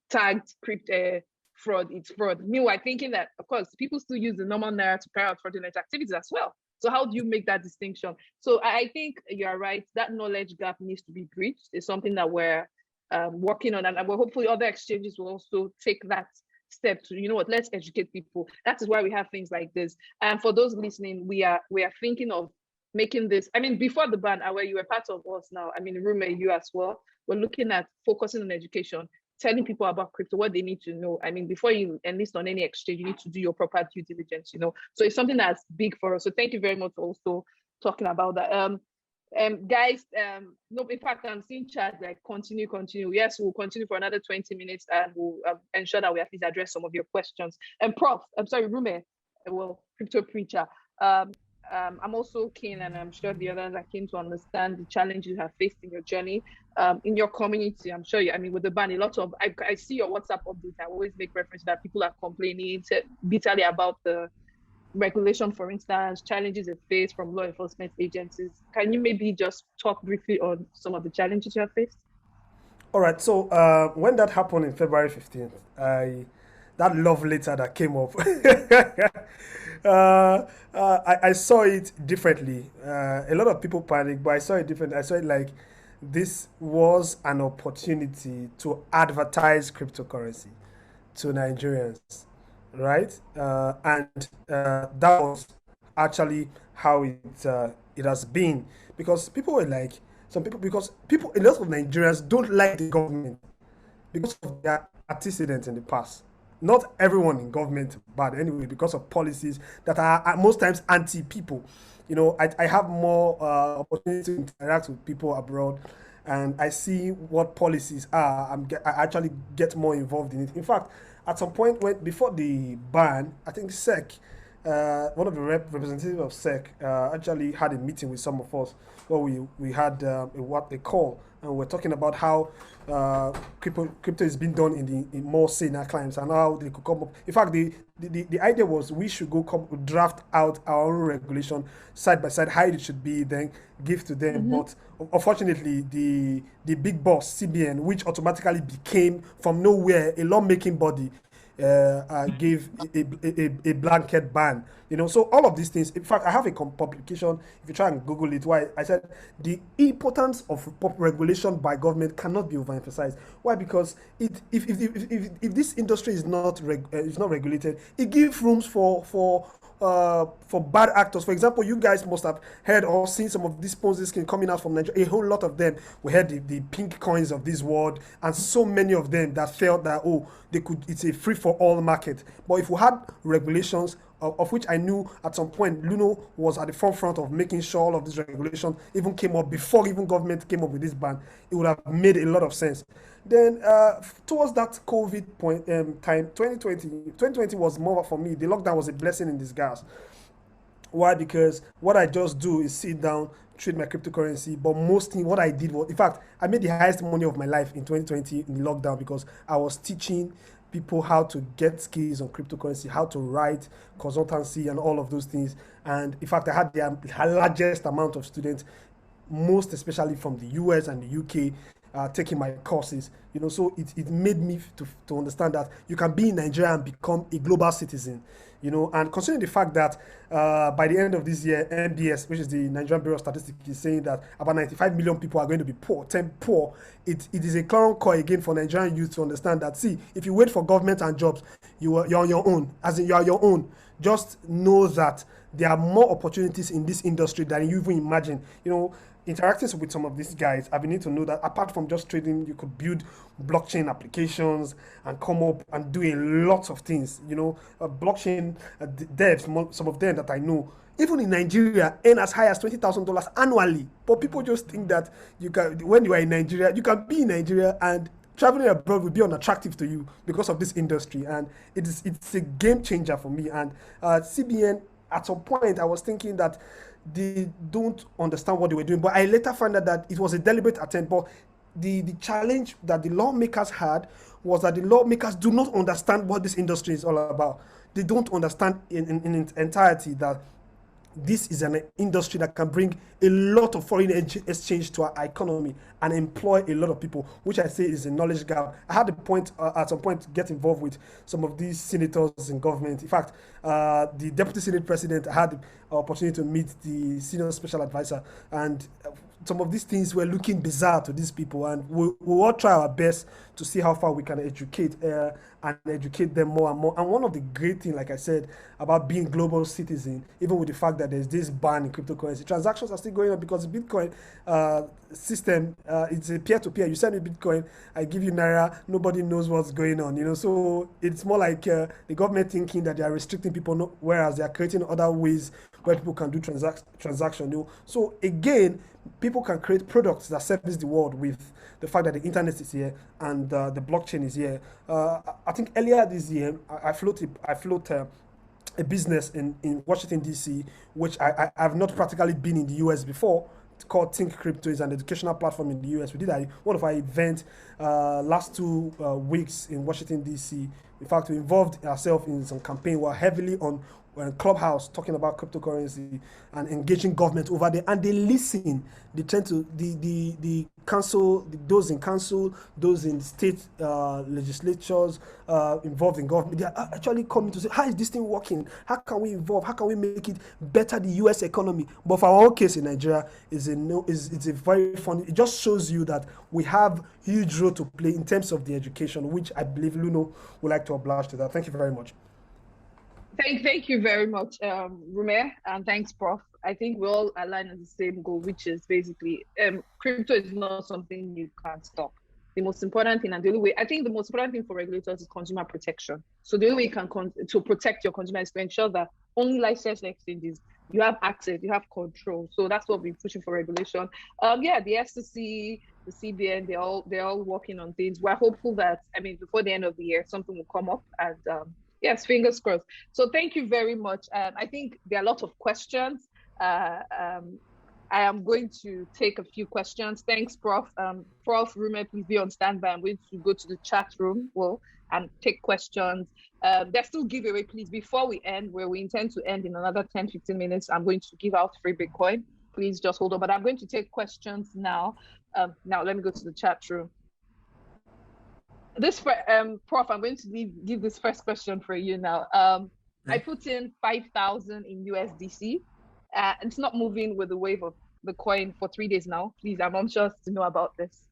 tagged crypto fraud, it's fraud. Meanwhile, thinking that, of course, people still use the normal naira to carry out fraudulent activities as well. So how do you make that distinction? So I think you're right. That knowledge gap needs to be bridged. It's something that we're working on, and hopefully other exchanges will also take that step to, let's educate people. That is why we have things like this. And for those listening, we are thinking of making this. I mean, before the ban, where you were part of us now, I mean, Rume, you as well, we're looking at focusing on education, telling people about crypto, what they need to know. I mean, before you enlist on any exchange, you need to do your proper due diligence, So it's something that's big for us. So thank you very much for also talking about that. Guys, no, in fact, I'm seeing chat like continue. Yes, we'll continue for another 20 minutes and we'll ensure that we at least address some of your questions. And Prof, I'm sorry, Rume, Cryptopreacher. I'm also keen, and I'm sure the others are keen to understand the challenges you have faced in your journey, in your community. I'm sure with the ban, a lot of, I see your WhatsApp updates. I always make reference that people are complaining bitterly about the regulation, for instance, challenges they face from law enforcement agencies. Can you maybe just talk briefly on some of the challenges you have faced? All right. So when that happened in February 15th, that love letter that came up, I saw it differently. A lot of people panicked, but I saw it differently. I saw it like this was an opportunity to advertise cryptocurrency to Nigerians, right? And that was actually how it has been, because people were like, a lot of Nigerians don't like the government because of their antecedents in the past. Not everyone in government is bad anyway, because of policies that are most times anti-people. I have more opportunity to interact with people abroad, and I see what policies are. I actually get more involved in it. In fact, at some point before the ban, I think SEC one of the representatives of SEC actually had a meeting with some of us where we had what they call, and we're talking about how crypto is being done in more senior clients and how they could come up. In fact, the idea was we should draft out our own regulation side by side, how it should be, then give to them. But unfortunately, the big boss, CBN, which automatically became from nowhere a lawmaking body, gave a blanket ban. So all of these things. In fact, I have a publication. If you try and Google it, why I said the importance of regulation by government cannot be overemphasized. Why? Because if this industry is not regulated, it gives rooms for bad actors. For example, you guys must have heard or seen some of these Ponzi schemes coming out from Nigeria. A whole lot of them. We had the pink coins of this world, and so many of them that felt that it's a free for all market. But if we had regulations, of which I knew at some point Luno was at the forefront of making sure all of these regulations even came up before even government came up with this ban, it would have made a lot of sense. Then towards that COVID point time, 2020 was more for me. The lockdown was a blessing in disguise. Why? Because what I just do is sit down, trade my cryptocurrency. But mostly what I did was, in fact, I made the highest money of my life in 2020 in the lockdown because I was teaching people how to get skills on cryptocurrency, how to write, consultancy, and all of those things. And in fact, I had the largest amount of students, most especially from the US and the UK, taking my courses. So it made me to understand that you can be in Nigeria and become a global citizen. And considering the fact that by the end of this year, NBS, which is the Nigerian Bureau of Statistics, is saying that about 95 million people are going to be poor, it is a clarion call again for Nigerian youth to understand that, see, if you wait for government and jobs, you're on your own. As in, you're on your own. Just know that there are more opportunities in this industry than you even imagine. Interacting with some of these guys, I've been able to know that apart from just trading, you could build blockchain applications and come up and do a lot of things. Blockchain devs, some of them that I know, even in Nigeria, earn as high as $20,000 annually. But people just think that when you are in Nigeria, you can be in Nigeria and traveling abroad will be unattractive to you because of this industry. And it's a game changer for me. And CBN, at some point, I was thinking that they don't understand what they were doing. But I later found out that it was a deliberate attempt. But the challenge that the lawmakers had was that the lawmakers do not understand what this industry is all about. They don't understand in its entirety that this is an industry that can bring a lot of foreign exchange to our economy and employ a lot of people, which I say is a knowledge gap. I had at some point get involved with some of these senators in government. In fact, the deputy senate president, I had the opportunity to meet the senior special advisor, and some of these things were looking bizarre to these people, and we all try our best to see how far we can educate them more and more. And one of the great things, like I said, about being global citizen, even with the fact that there's this ban in cryptocurrency, transactions are still going on because the Bitcoin system, it's a peer-to-peer. You send me Bitcoin, I give you Naira, nobody knows what's going on, so it's more like the government thinking that they are restricting people, whereas they are creating other ways where people can do transaction. So again, people can create products that service the world with the fact that the internet is here and the blockchain is here. I think earlier this year, I float a business in Washington, D.C., which I have not practically been in the U.S. before. It's called Think Crypto. It's an educational platform in the U.S. We did one of our events last 2 weeks in Washington, D.C. In fact, we involved ourselves in some campaign. We're heavily on Clubhouse talking about cryptocurrency and engaging government over there, and they listen. They tend to the council, those in council, those in state legislatures involved in government. They are actually coming to say, how is this thing working? How can we involve? How can we make it better the U.S. economy? But for our own case in Nigeria, it's a very funny. It just shows you that we have huge role to play in terms of the education, which I believe Luno would like to oblige to that. Thank you very much. Thank you very much, Rume, and thanks, Prof. I think we all align on the same goal, which is basically crypto is not something you can stop. The most important thing, and the only way, I think the most important thing for regulators is consumer protection. So the only way you can to protect your consumers is to ensure that only licensed exchanges, you have access, you have control. So that's what we're pushing for regulation. The FCC, the CBN, they're all working on things. We're hopeful that, before the end of the year, something will come up and Yes, fingers crossed. So thank you very much. I think there are a lot of questions. I am going to take a few questions. Thanks, Prof. Prof. Rume, please be on standby. I'm going to go to the chat room, and take questions. There's still giveaway, please. Before we end, where we intend to end in another 10, 15 minutes, I'm going to give out free Bitcoin. Please just hold on. But I'm going to take questions now. Now, let me go to the chat room. This, Prof, I'm going to give this first question for you now. I put in 5,000 in USDC. It's not moving with the wave of the coin for 3 days now. Please, I'm anxious to know about this.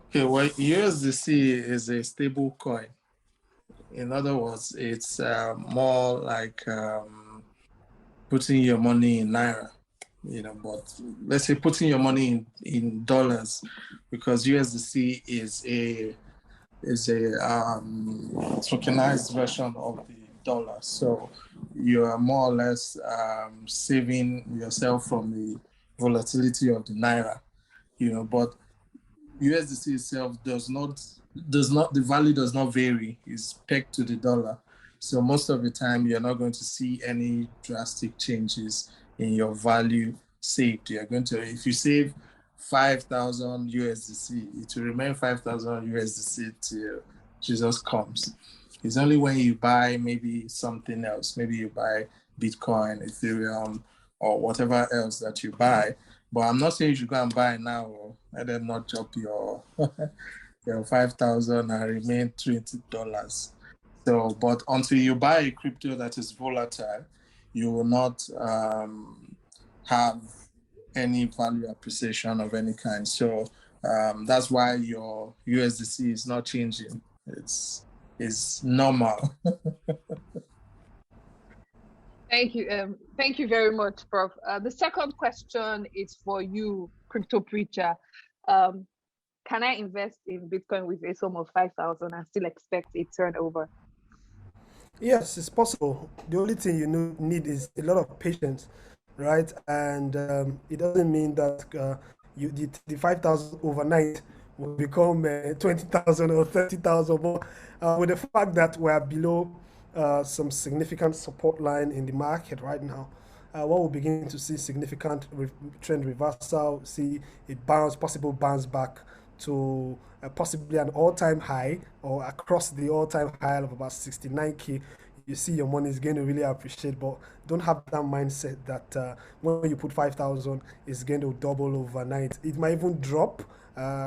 Okay, well, USDC is a stable coin. In other words, it's more like putting your money in Naira, but let's say putting your money in dollars, because USDC is a tokenized version of the dollar. So you are more or less saving yourself from the volatility of the Naira, but USDC itself the value does not vary. It's pegged to the dollar. So most of the time, you're not going to see any drastic changes in your value saved. If you save 5,000 USDC, it will remain 5,000 USDC till Jesus comes. It's only when you buy maybe something else, maybe you buy Bitcoin, Ethereum, or whatever else that you buy. But I'm not saying you should go and buy now and then not drop your 5,000 and remain $20. So, but until you buy a crypto that is volatile, you will not have any value appreciation of any kind. So that's why your USDC is not changing. It's normal. Thank you. Thank you very much, Prof. The second question is for you, Cryptopreacher. Can I invest in Bitcoin with a sum of 5,000 and still expect a turnover? Yes, it's possible. The only thing you need is a lot of patience, right? And it doesn't mean that the 5,000 overnight will become 20,000 or 30,000. But with the fact that we're below some significant support line in the market right now, what we'll begin to see significant trend reversal, see a possible bounce back to possibly an all-time high or across the all-time high of about 69K. You see your money is going to really appreciate, but don't have that mindset that when you put 5,000, it's going to double overnight. It might even drop.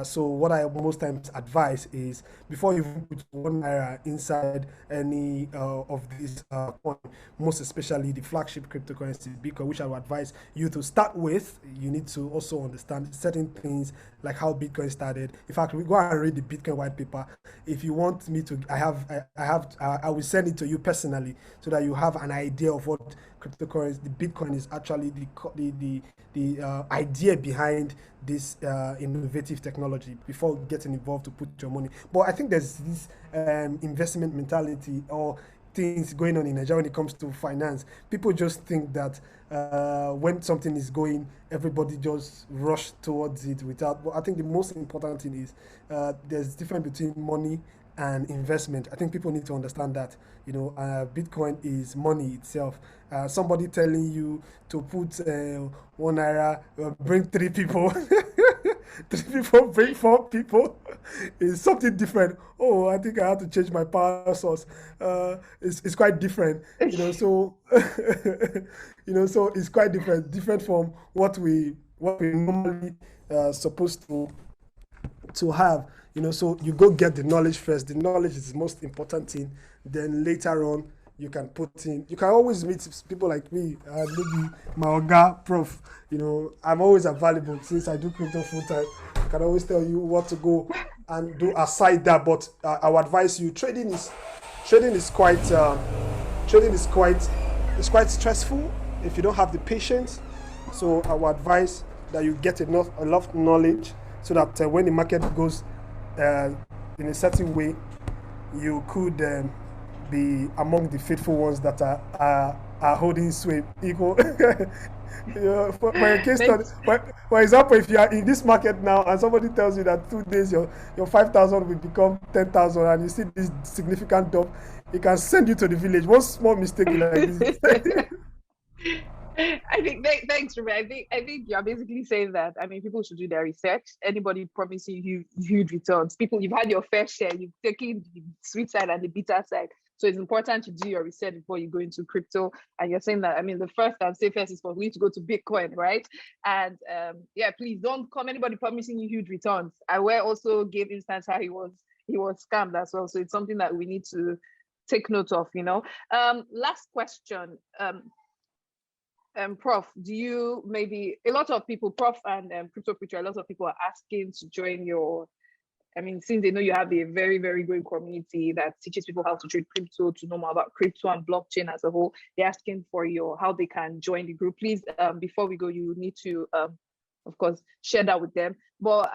So what I most times advise is before you put $1 inside any of these coins, most especially the flagship cryptocurrency Bitcoin, which I would advise you to start with, you need to also understand certain things like how Bitcoin started. In fact, we go and read the Bitcoin white paper. If you want me to, I will send it to you personally so that you have an idea of what cryptocurrency, the Bitcoin is actually the idea behind this innovative technology before getting involved to put your money. But I think there's this investment mentality or things going on in Nigeria when it comes to finance. People just think that when something is going, everybody just rush towards it without. But I think the most important thing is there's difference between money and investment. I think people need to understand that, Bitcoin is money itself. Somebody telling you to put $1, bring 3 people, 3 people, bring 4 people, is something different. Oh, I think I have to change my power source. It's quite different, so, so it's quite different from what we normally supposed to have. So you go get the knowledge first. The knowledge is the most important thing. Then later on, you can put in. You can always meet people like me, maybe my Oga Prof. I'm always available since I do crypto full time. I can always tell you what to go and do aside that. But I would advise you. Trading is quite stressful if you don't have the patience. So I would advise that you get enough knowledge so that when the market goes in a certain way, you could be among the faithful ones that are holding sway equal Yeah, for a case study, Thanks. for example, if you are in this market now and somebody tells you that 2 days your 5,000 will become 10,000 and you see this significant drop, it can send you to the village. One small mistake like this. I think thanks, Rume. I think you're basically saying that. I mean, people should do their research. Anybody promising you huge returns, people, you've had your fair share. You've taken the sweet side and the bitter side. So it's important to do your research before you go into crypto. And you're saying that, I mean, the first and safest is for you to go to Bitcoin, right? And yeah, please don't come anybody promising you huge returns. I also gave instance how he was scammed as well. So it's something that we need to take note of. Last question. Prof, do you maybe a lot of people, Prof and Cryptopreacher, a lot of people are asking to join your. I mean, since they know you have a very, very great community that teaches people how to trade crypto, to know more about crypto and blockchain as a whole, they're asking for how they can join the group. Please, before we go, you need to, of course, share that with them. But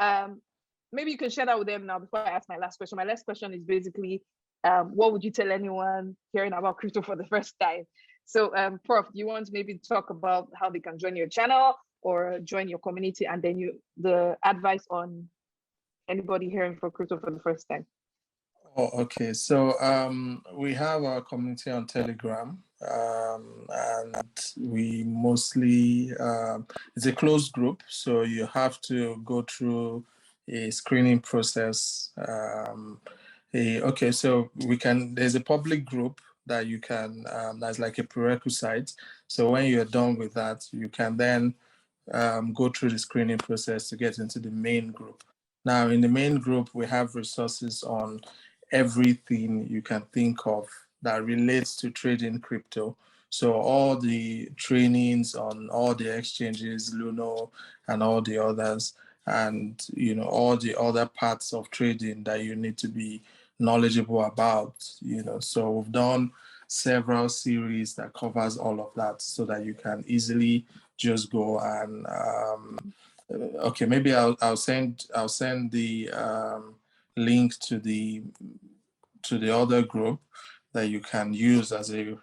maybe you can share that with them now before I ask my last question. My last question is basically, what would you tell anyone hearing about crypto for the first time? So, Prof, do you want to maybe talk about how they can join your channel or join your community, and then the advice on anybody hearing for crypto for the first time? Oh, okay. So we have our community on Telegram, and we mostly it's a closed group, so you have to go through a screening process. Okay, so there's a public group that you can that's like a prerequisite. So when you're done with that, you can then go through the screening process to get into the main group. Now, in the main group, we have resources on everything you can think of that relates to trading crypto. So all the trainings on all the exchanges, Luno and all the others, and all the other parts of trading that you need to be knowledgeable about. So we've done several series that covers all of that so that you can easily just go and okay, maybe I'll send the link to the other group that you can use as a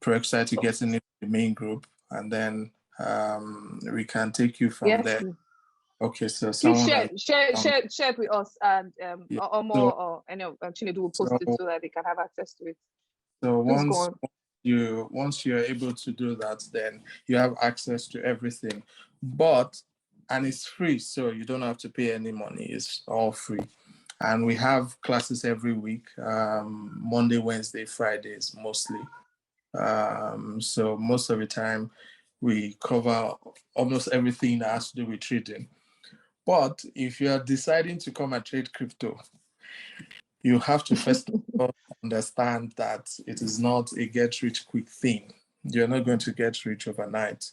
prerequisite to get into the main group, and then we can take you from Yes, there. please. Okay, so Please someone share it with us, and yeah. or more, or any of Chinedu will post it so that they can have access to it. So Please go on. once you're able to do that, then you have access to everything. And it's free, so you don't have to pay any money. It's all free. And we have classes every week, Monday, Wednesday, Fridays mostly. So most of the time we cover almost everything that has to do with trading. But if you are deciding to come and trade crypto, you have to first of all understand that it is not a get rich quick thing. You're not going to get rich overnight.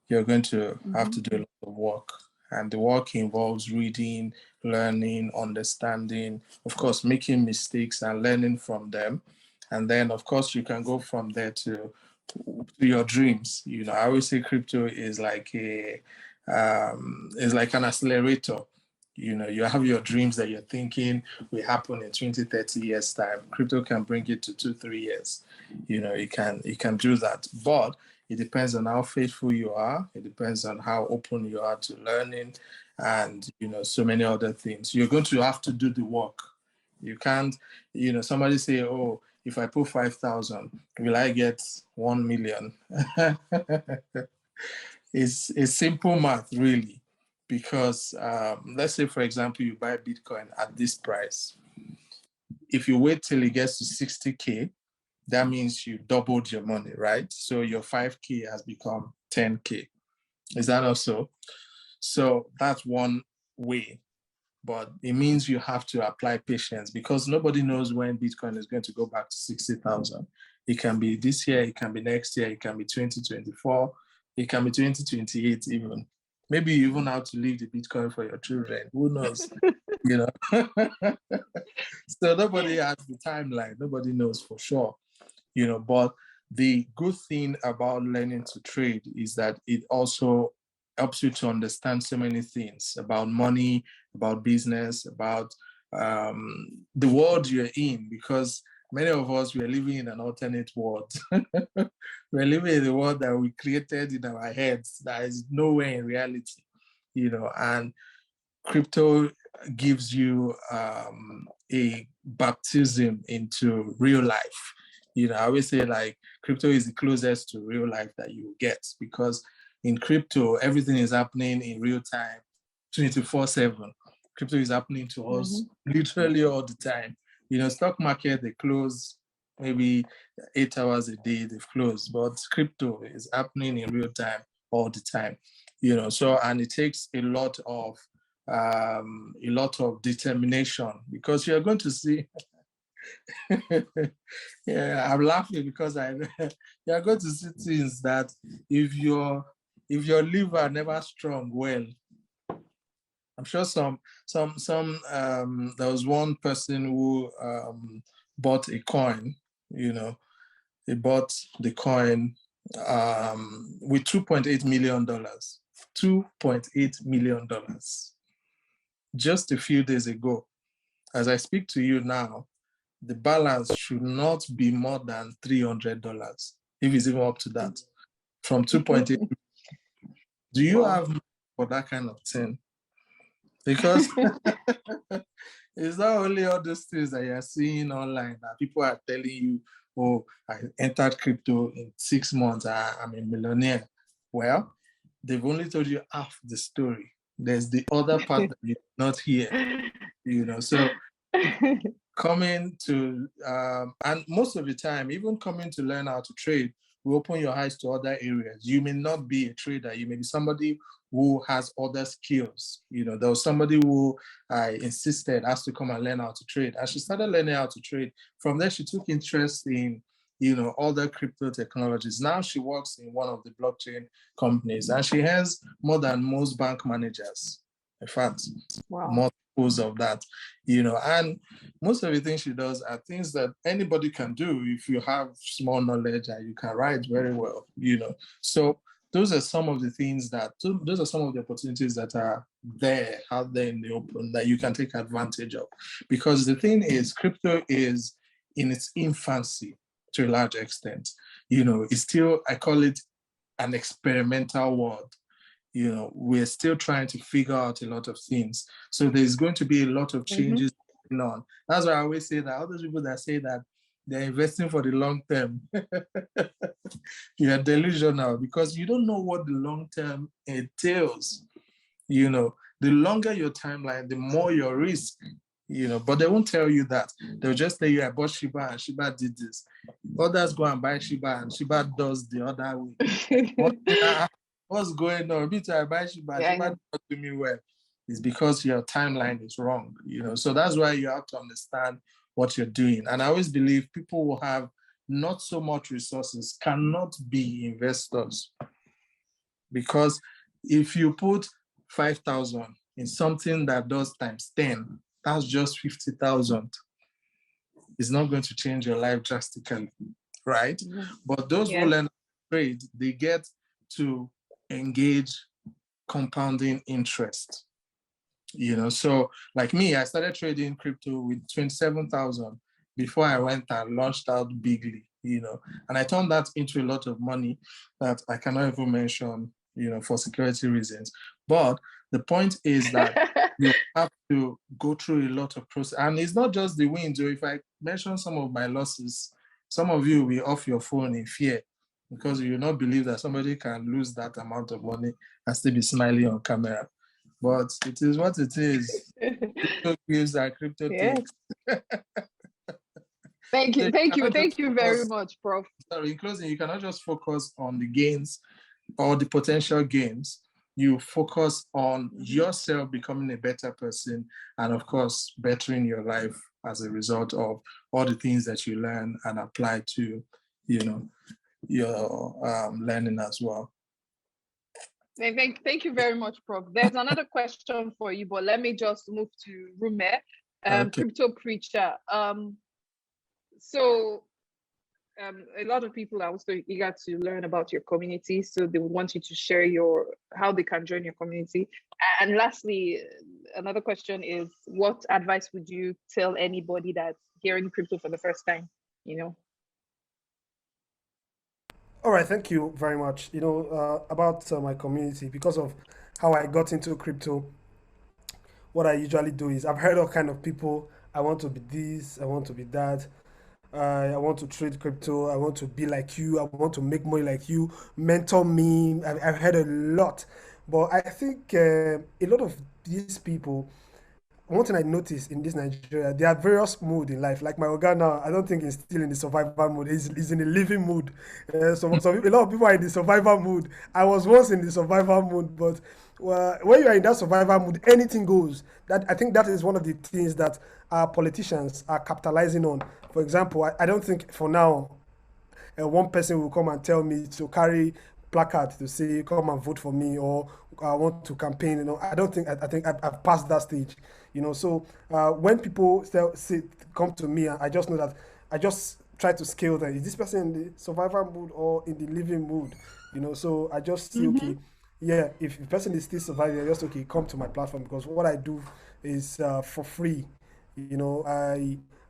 You're going to have to do a lot of work. And the work involves reading, learning, understanding, of course, making mistakes and learning from them. And then, of course, you can go from there to your dreams. I always say crypto is like an accelerator. You have your dreams that you're thinking will happen in 20, 30 years time. Crypto can bring it to 2, 3 years. It can do that. But it depends on how faithful you are. It depends on how open you are to learning and, so many other things. You're going to have to do the work. You can't, somebody say, oh, if I put 5,000, will I get 1 million? It's simple math, really. Because let's say, for example, you buy Bitcoin at this price. If you wait till it gets to 60K, that means you doubled your money, right? So your 5K has become 10K. Is that also? So that's one way. But it means you have to apply patience because nobody knows when Bitcoin is going to go back to 60,000. It can be this year, it can be next year, it can be 2024, it can be 2028 even. Maybe you even have to leave the Bitcoin for your children. Who knows? So nobody has the timeline. Nobody knows for sure. But the good thing about learning to trade is that it also helps you to understand so many things about money, about business, about the world you're in. Because many of us were living in an alternate world. We're living in a world that we created in our heads that is nowhere in reality, and crypto gives you a baptism into real life. I always say like crypto is the closest to real life that you get, because in crypto, everything is happening in real time, 24/7. Crypto is happening to us literally all the time. Stock market, they close maybe 8 hours a day, they've closed, but crypto is happening in real time all the time. So, and it takes a lot of determination, because you're going to see yeah, I'm laughing because you're going to see things that if your liver never strong well, I'm sure some there was one person who bought a coin, he bought the coin with $2.8 million. $2.8 million just a few days ago. As I speak to you now, the balance should not be more than $300, if it's even up to that, from 2.8. Do you have money for that kind of thing? Because it's not only all those things that you're seeing online that people are telling you, oh, I entered crypto in 6 months, I'm a millionaire. Well, they've only told you half the story. There's the other part that you're not hear, so coming to, and most of the time, even coming to learn how to trade, will open your eyes to other areas. You may not be a trader. You may be somebody who has other skills. There was somebody who I insisted has to come and learn how to trade. As she started learning how to trade, from there, she took interest in, other crypto technologies. Now she works in one of the blockchain companies, and she has more than most bank managers. In fact, multiples of that, and most of the things she does are things that anybody can do if you have small knowledge and you can write very well, So those are some of the things those are some of the opportunities that are out there in the open that you can take advantage of. Because the thing is, crypto is in its infancy to a large extent. It's still, I call it an experimental world. We're still trying to figure out a lot of things. So there's going to be a lot of changes going on. That's why I always say that all those people that say that they're investing for the long term, you're delusional, because you don't know what the long term entails. The longer your timeline, the more your risk, but they won't tell you that. They'll just tell you, I bought Shiba and Shiba did this. Others go and buy Shiba and Shiba does the other way. What's going on? Every time I buy Shiba, Shiba does do me well. It's because your timeline is wrong, So that's why you have to understand what you're doing. And I always believe people who have not so much resources cannot be investors. Because if you put 5,000 in something that does times 10, that's just 50,000. It's not going to change your life drastically, right? But those who learn trade, they get to engage compounding interest. So like me, I started trading crypto with 27,000 before I went and launched out bigly, and I turned that into a lot of money that I cannot even mention, for security reasons. But the point is that you have to go through a lot of process, and it's not just the wins. Or if I mention some of my losses, some of you will be off your phone in fear, because you will not believe that somebody can lose that amount of money and still be smiling on camera. But it is what it is. Crypto gives and crypto takes. Thank you very much, Prof. Sorry, in closing, you cannot just focus on the gains or the potential gains. You focus on yourself becoming a better person, and of course, bettering your life as a result of all the things that you learn and apply to, your learning as well. Thank you very much, Prof. There's another question for you, but let me just move to Rume, Cryptopreacher. So a lot of people are also eager to learn about your community, so they would want you to share how they can join your community. And lastly, another question is, what advice would you tell anybody that's hearing crypto for the first time? you know. All right, thank you very much. About my community, because of how I got into crypto, what I usually do is I've heard all kind of people. I want to be this, I want to be that. I want to trade crypto. I want to be like you. I want to make money like you. Mentor me. I've heard a lot, but I think a lot of these people, one thing I noticed in this Nigeria, there are various mood in life. Like my Oga now, I don't think he's still in the survival mood. He's in the living mood. A lot of people are in the survival mood. I was once in the survival mood, but when you are in that survival mood, anything goes. That I think that is one of the things that our politicians are capitalizing on. For example, I don't think for now one person will come and tell me to carry placard to say come and vote for me, or I want to campaign. I don't think I think I've passed that stage. So when people come to me, I just know that I just try to scale them. Is this person in the survival mood or in the living mood? So I just say okay, yeah, if the person is still surviving, I just okay, come to my platform, because what I do is for free.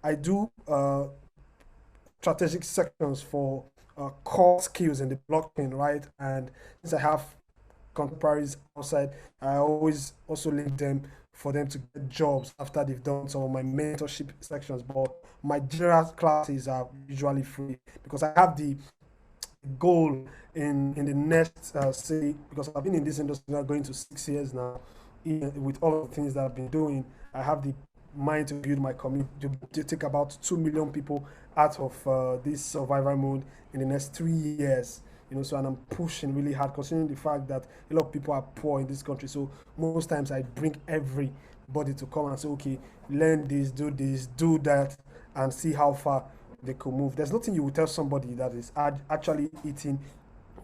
I do strategic sections for core skills in the blockchain, right? And since I have contemporaries outside, I always also link them for them to get jobs after they've done some of my mentorship sections. But my general classes are usually free, because I have the goal in the next say, because I've been in this industry now going to 6 years now. With all of the things that I've been doing, I have the mind to build my community, to take about 2 million people out of this survival mode in the next 3 years. So, and I'm pushing really hard, considering the fact that a lot of people are poor in this country. So most times I bring everybody to come and say, okay, learn this, do that, and see how far they could move. There's nothing you will tell somebody that is actually eating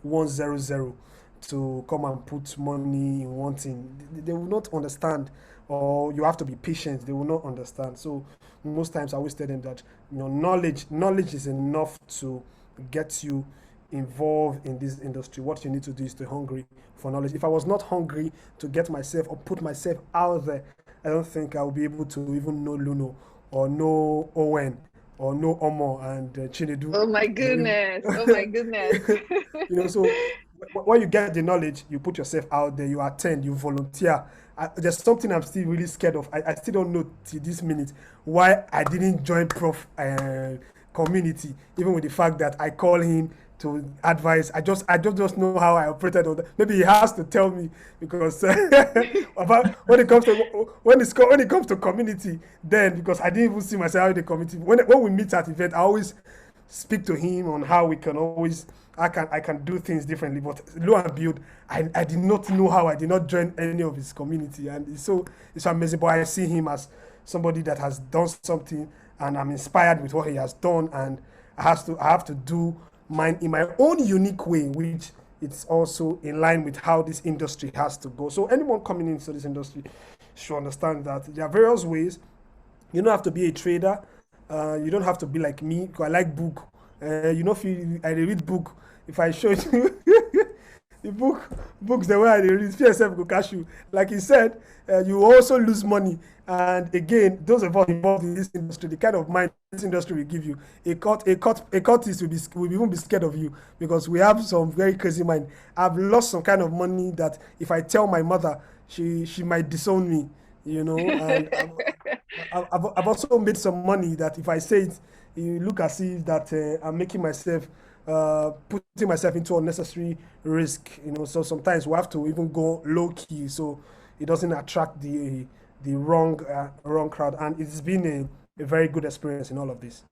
100 to come and put money in one thing. They will not understand, or you have to be patient. They will not understand. So most times I always tell them that knowledge is enough to get you involved in this industry. What you need to do is to be hungry for knowledge. If I was not hungry to get myself or put myself out there, I don't think I will be able to even know Luno or know Owen or know Omo and Chinedu. Oh my goodness. Oh my goodness. So when you get the knowledge, you put yourself out there, you attend, you volunteer. There's something I'm still really scared of. I still don't know till this minute why I didn't join Prof community, even with the fact that I call him to advise. I just know how I operated on that. Maybe he has to tell me, because about when it comes to community, then, because I didn't even see myself in the community. When we meet at event, I always speak to him on how we can always I can do things differently. But lo and behold, I did not know how. I did not join any of his community, and it's amazing. But I see him as somebody that has done something, and I'm inspired with what he has done, and I have to do mine in my own unique way, which it's also in line with how this industry has to go. So anyone coming into this industry should understand that there are various ways. You don't have to be a trader. You don't have to be like me. I like book. If I read book, if I show you the books the way I read, PSF go cash you. Like he said, you also lose money. And again, those of us involved in this industry, the kind of mind this industry will give you, a cultist will even be scared of you, because we have some very crazy mind. I've lost some kind of money that if I tell my mother, she might disown me. And I've also made some money that if I say it, you look as if that I'm making myself putting myself into unnecessary risk. So sometimes we have to even go low key so it doesn't attract the wrong crowd. And it's been a very good experience in all of this.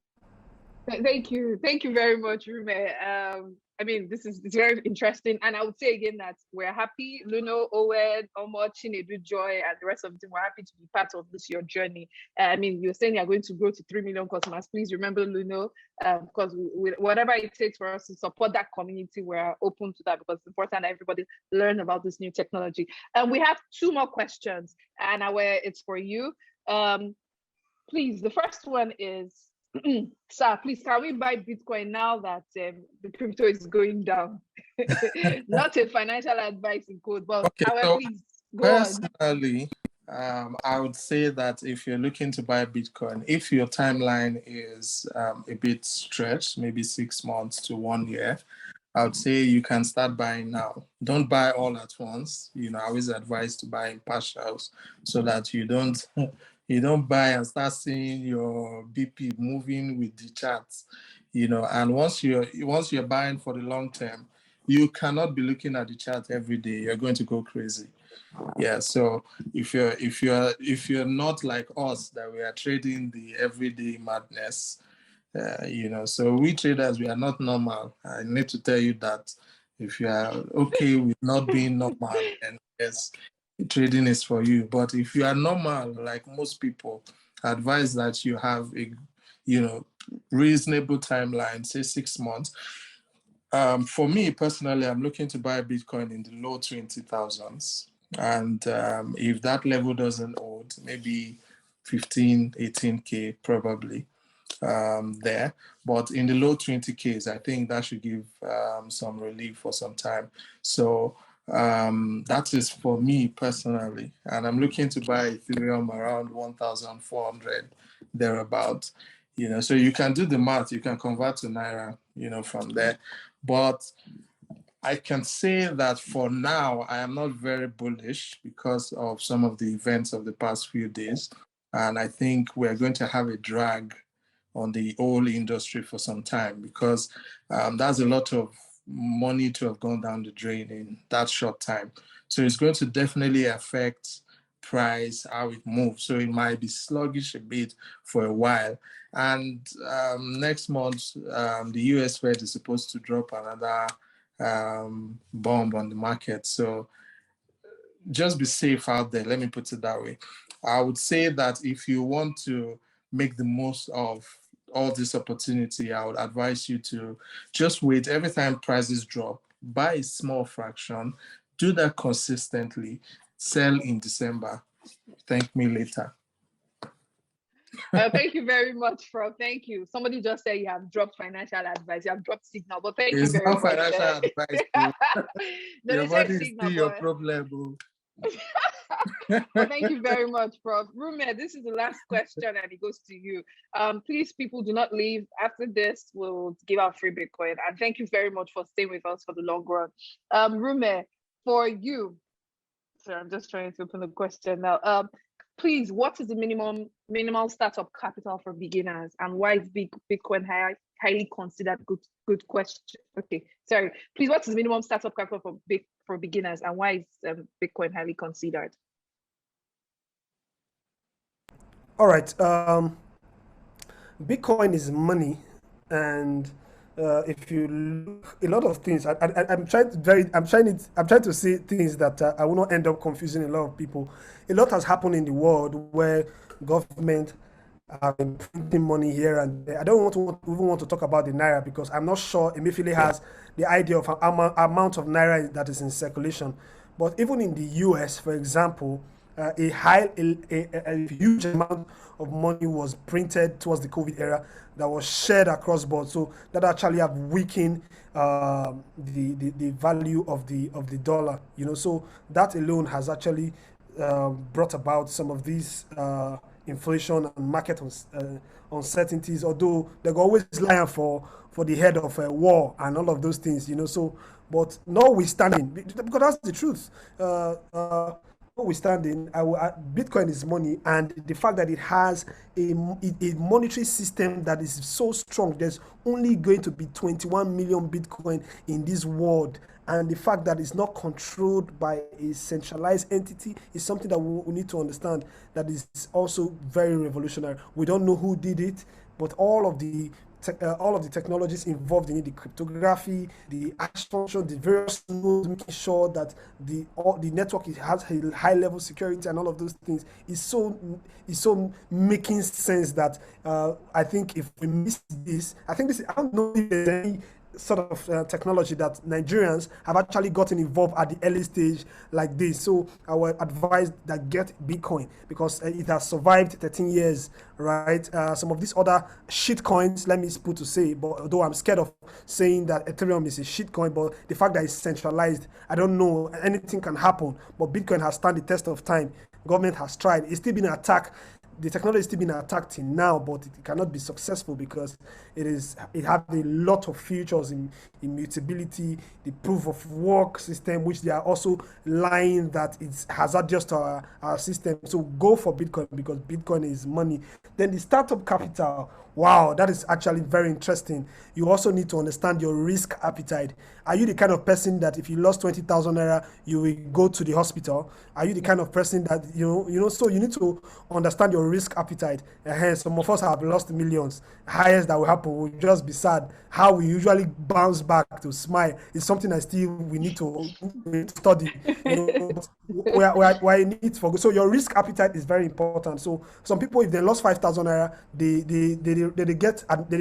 Thank you very much, Rume. It's very interesting, and I would say again that we're happy, Luno, Owen, Omo, Chinedu, Joy, and the rest of the team. We're happy to be part of this your journey. You're saying you're going to grow to 3 million customers. Please remember Luno, because whatever it takes for us to support that community, we're open to that, because it's important that everybody learn about this new technology. And we have 2 more questions, and it's for you. Please, the first one is, sir, please, can we buy Bitcoin now that the crypto is going down? Not a financial advice in code, but Okay, please go personally, I would say that if you're looking to buy Bitcoin, if your timeline is a bit stretched, maybe 6 months to 1 year, I would say you can start buying now. Don't buy all at once. I always advise to buy in partials so that you don't you don't buy and start seeing your BP moving with the charts. And once you're buying for the long term, you cannot be looking at the chart every day. You're going to go crazy. Yeah, so if you're not like us, that we are trading the everyday madness, so we traders, we are not normal. I need to tell you that if you are okay with not being normal, then yes, trading is for you. But if you are normal, like most people, I advise that you have a reasonable timeline, say 6 months. For me personally, I'm looking to buy Bitcoin in the low 20,000s. And if that level doesn't hold, maybe 15, 18K probably there. But in the low 20Ks, I think that should give some relief for some time. So that is for me personally. And I'm looking to buy Ethereum around 1,400 thereabout. So you can do the math, you can convert to Naira, from there. But I can say that for now, I am not very bullish because of some of the events of the past few days. And I think we're going to have a drag on the whole industry for some time because that's a lot of money to have gone down the drain in that short time. So it's going to definitely affect price, how it moves. So it might be sluggish a bit for a while. And next month, the US Fed is supposed to drop another bomb on the market. So just be safe out there. Let me put it that way. I would say that if you want to make the most of all this opportunity, I would advise you to just wait. Every time prices drop, buy a small fraction, do that consistently, sell in December. Thank me later. Thank you very much, Prof. Thank you. Somebody just said you have dropped financial advice. You have dropped signal, but thank you very much. It's not financial advice. No, your body is still your problem. Well, thank you very much, Prof. Rume, this is the last question and it goes to you. Please, people, do not leave. After this, we'll give out free Bitcoin. And thank you very much for staying with us for the long run. Rume, for you, sorry, I'm just trying to open the question now. Please, what is the minimal startup capital for beginners, and why is Bitcoin highly considered? Good question. Okay, sorry. Please, what is the minimum startup capital for beginners, and why is Bitcoin highly considered? All right. Bitcoin is money, and if you look, a lot of things. I'm trying to say things that I will not end up confusing a lot of people. A lot has happened in the world where government have been printing money here and there. I don't even want to talk about the naira because I'm not sure Emefiele has the idea of an amount of naira that is in circulation. But even in the US, for example, a huge amount of money was printed towards the COVID era that was shared across board. So that actually have weakened the value of the dollar. So that alone has actually brought about some of these inflation and market uncertainties. Although they're always lying for the head of a war and all of those things. So, but notwithstanding, because that's the truth. Notwithstanding, Bitcoin is money, and the fact that it has a monetary system that is so strong, there's only going to be 21 million Bitcoin in this world, and the fact that it's not controlled by a centralized entity is something that we need to understand. That is also very revolutionary. We don't know who did it, but all of the technologies involved in it, the cryptography, the hash function, the various nodes, making sure that the network has a high level security and all of those things is so making sense that I think if we miss this, I don't know if there's any sort of technology that Nigerians have actually gotten involved at the early stage like this. So I would advise that get Bitcoin because it has survived 13 years, right? Some of these other shit coins, let me put to say, but although I'm scared of saying that Ethereum is a shit coin, but the fact that it's centralized, I don't know, anything can happen. But Bitcoin has stand the test of time Government has tried. It's still been attacked. The technology is still being attacked in now, but it cannot be successful because it has a lot of features in immutability, the proof of work system, which they are also lying that it's hazardous to our system. So go for Bitcoin because Bitcoin is money. Then the startup capital, wow, that is actually very interesting. You also need to understand your risk appetite. Are you the kind of person that if you lost 20,000 naira, you will go to the hospital? Are you the kind of person that, so you need to understand your risk appetite. Some of us have lost millions. Highest that will happen will just be sad. How we usually bounce back to smile is something that still we need to study. But we're in it for good. So your risk appetite is very important. So some people, if they lost 5,000 naira, they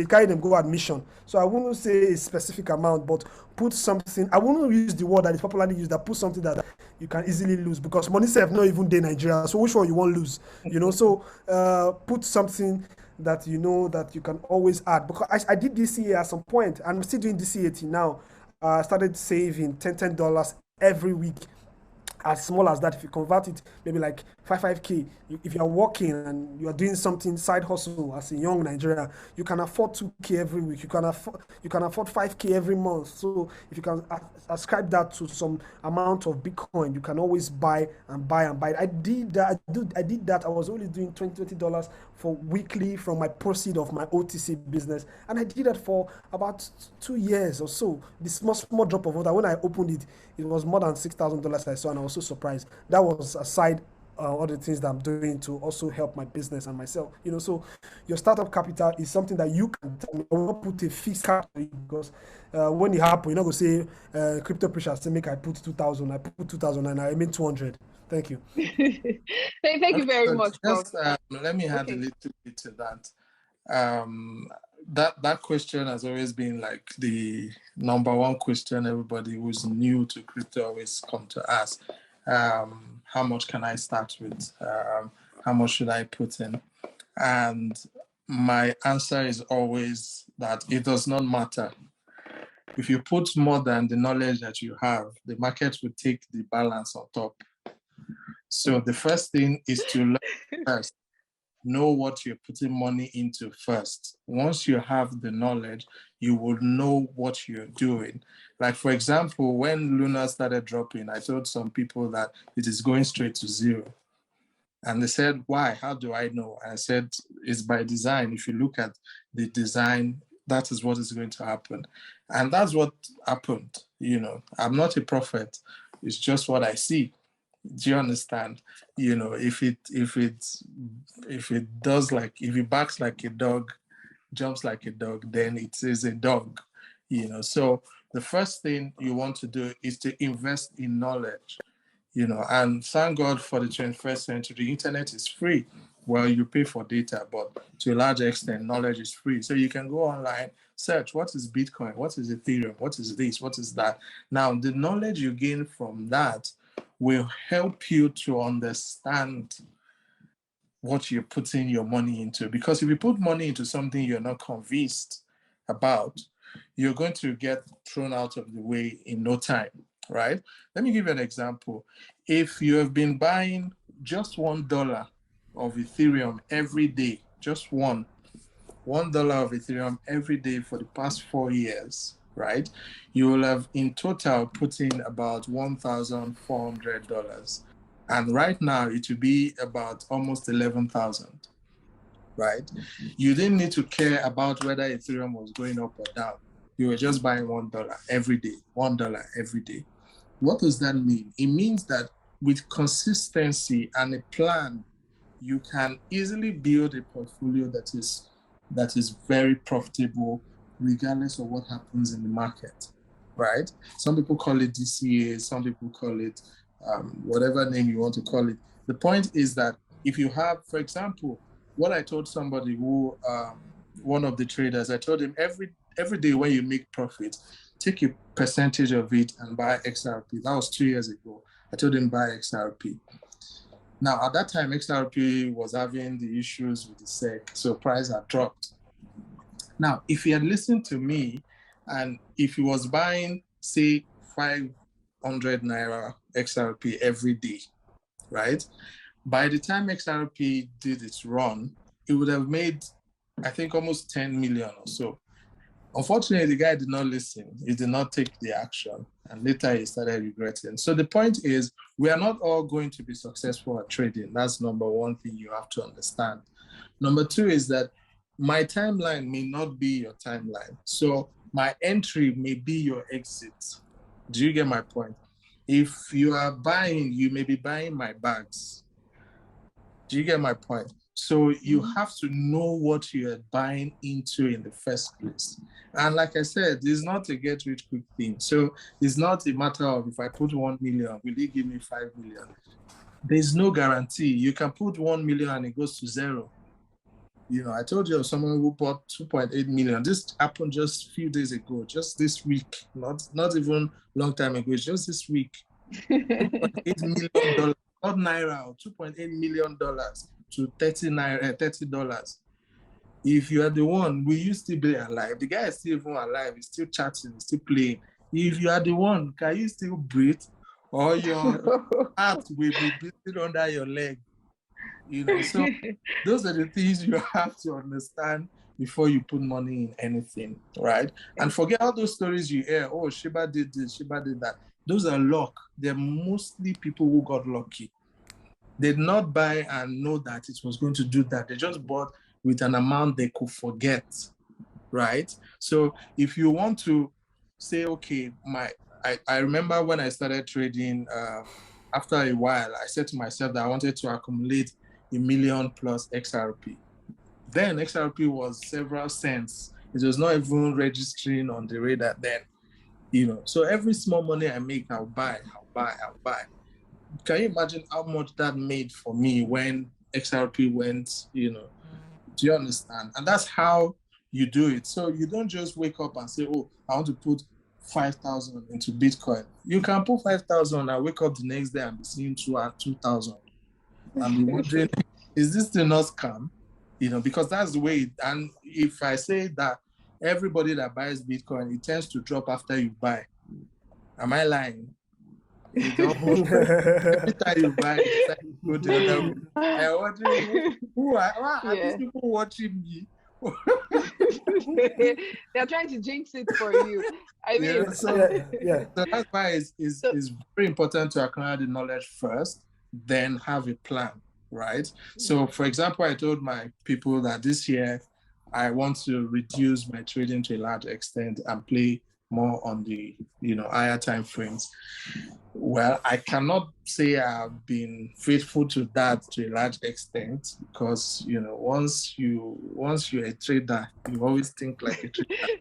carry them go admission. So I wouldn't say a specific amount, but put something. I wouldn't use the word that is popularly used. That put something that you can easily lose because money self not even day Nigeria. So which one you won't lose? So put something that you know that you can always add. Because I did DCA at some point, and I'm still doing DCA till now. I started saving $10 every week. As small as that, if you convert it, maybe like 5K. If you are working and you are doing something side hustle as a young Nigerian, you can afford 2K every week. You can afford 5K every month. So if you can ascribe that to some amount of Bitcoin, you can always buy and buy and buy. I did that. I did that. I was only doing $20 for weekly from my proceed of my OTC business, and I did that for about 2 years or so. This small drop of water. When I opened it, it was more than $6,000 I saw, and I was so surprised. That was aside other things that I'm doing to also help my business and myself. So your startup capital is something that you can tell me. I will not put a fixed cap because when it happens, you're not going to say Cryptopreacher say make I put 2,000. I put 2,000 and I made 200. Thank you. Thank you very much, Prof. Just let me add a little bit to that. That question has always been like the number one question everybody who's new to crypto always come to ask. How much can I start with? How much should I put in? And my answer is always that it does not matter. If you put more than the knowledge that you have, the market will take the balance on top. So the first thing is to learn first. Know what you're putting money into first. Once you have the knowledge, you will know what you're doing. Like, for example, when Luno started dropping, I told some people that it is going straight to zero. And they said, why? How do I know? I said, it's by design. If you look at the design, that is what is going to happen. And that's what happened. I'm not a prophet. It's just what I see. Do you understand? If it barks like a dog, jumps like a dog, then it is a dog. So the first thing you want to do is to invest in knowledge. And thank God for the 21st century. The internet is free. Well, you pay for data, but to a large extent, knowledge is free. So you can go online, search what is Bitcoin, what is Ethereum, what is this, what is that. Now, the knowledge you gain from that will help you to understand what you're putting your money into. Because if you put money into something you're not convinced about, you're going to get thrown out of the way in no time, right? Let me give you an example. If you have been buying just $1 of Ethereum every day, just $1 of Ethereum every day for the past 4 years, right? You will have in total put in about $1,400. And right now it will be about almost 11,000, right? You didn't need to care about whether Ethereum was going up or down. You were just buying $1 every day, $1 every day. What does that mean? It means that with consistency and a plan, you can easily build a portfolio that is very profitable, regardless of what happens in the market, right? Some people call it DCA, some people call it whatever name you want to call it. The point is that if you have, for example, what I told somebody who, one of the traders, I told him every day when you make profit, take a percentage of it and buy XRP. That was 2 years ago. I told him buy XRP. Now, at that time, XRP was having the issues with the SEC, so price had dropped. Now, if he had listened to me, and if he was buying, say, 500 Naira XRP every day, right? By the time XRP did its run, it would have made, I think, almost 10 million or so. Unfortunately, the guy did not listen. He did not take the action. And later he started regretting. So the point is, we are not all going to be successful at trading. That's number one thing you have to understand. Number two is that my timeline may not be your timeline. So my entry may be your exit. Do you get my point? If you are buying, you may be buying my bags. Do you get my point? So you have to know what you are buying into in the first place. And like I said, it's not a get rich quick thing. So it's not a matter of if I put 1 million, will he give me 5 million? There's no guarantee. You can put 1 million and it goes to zero. You know, I told you of someone who bought 2.8 million. This happened just a few days ago, just this week, not even long time ago, it's just this week. $2.8 million, not naira, $2.8 million to $30. If you are the one, will you still be alive? The guy is still even alive, he's still chatting, he's still playing. If you are the one, can you still breathe? Or your heart will be beating under your leg? You know, so those are the things you have to understand before you put money in anything, right? And forget all those stories you hear. Oh, Shiba did this, Shiba did that. Those are luck. They're mostly people who got lucky. They did not buy and know that it was going to do that. They just bought with an amount they could forget, right? So if you want to say, okay, I remember when I started trading, after a while, I said to myself that I wanted to accumulate 1 million plus XRP. Then XRP was several cents. It was not even registering on the radar then, you know. So every small money I make, I'll buy. Can you imagine how much that made for me when XRP went, you know? Do you understand? And that's how you do it. So you don't just wake up and say, oh, I want to put 5,000 into Bitcoin. You can put 5,000 and wake up the next day and be seeing 2,000 and be wondering, is this still not scam? You know, because that's the way. And if I say that everybody that buys Bitcoin, it tends to drop after you buy. Am I lying? Every time you buy, it's like you go the other way. I'm wondering, why are these people watching me? They're trying to jinx it for you. I mean, so that's why it's very important to acquire the knowledge first, then have a plan, right? So, for example, I told my people that this year I want to reduce my trading to a large extent and play more on the, you know, higher time frames. Well, I cannot say I've been faithful to that to a large extent because, you know, once you're a trader, you always think like a trader.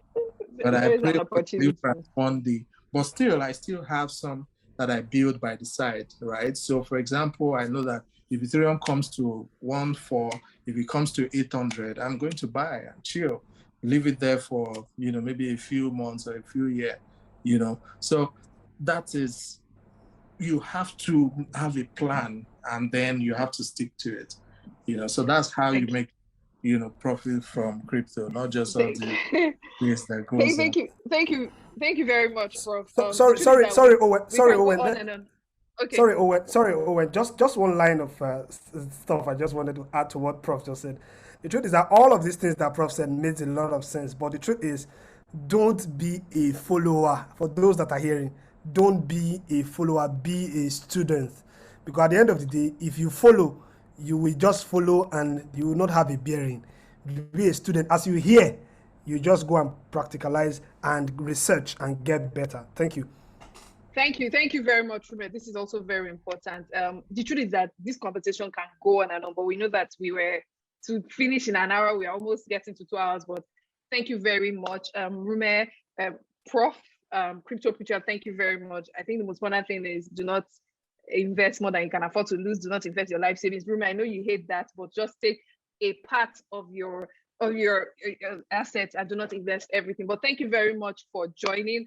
But I pray for one day. But still, I still have some that I build by the side, right? So, for example, I know that if Ethereum comes to 1.4, if it comes to 800, I'm going to buy and chill, leave it there for, you know, maybe a few months or a few years, you know. So that is, you have to have a plan and then you have to stick to it, you know. So that's how you make, you know, profit from crypto, not just all the things that goes thank you very much, Prof. Sorry, Owen. Okay. Sorry, Owen. Just one line of stuff I just wanted to add to what Prof just said. The truth is that all of these things that Prof said made a lot of sense. But the truth is, don't be a follower. For those that are hearing, don't be a follower. Be a student. Because at the end of the day, if you follow, you will just follow and you will not have a bearing. Be a student. As you hear, you just go and practicalize and research and get better. Thank you. Thank you very much, Rume. This is also very important. The truth is that this conversation can go on and on, but we know that we were to finish in an hour. We're almost getting to 2 hours, but thank you very much, Rume, Prof, Cryptopreacher. Thank you very much. I think the most important thing is do not invest more than you can afford to lose. Do not invest your life savings. Rume, I know you hate that, but just take a part of your assets and do not invest everything. But thank you very much for joining.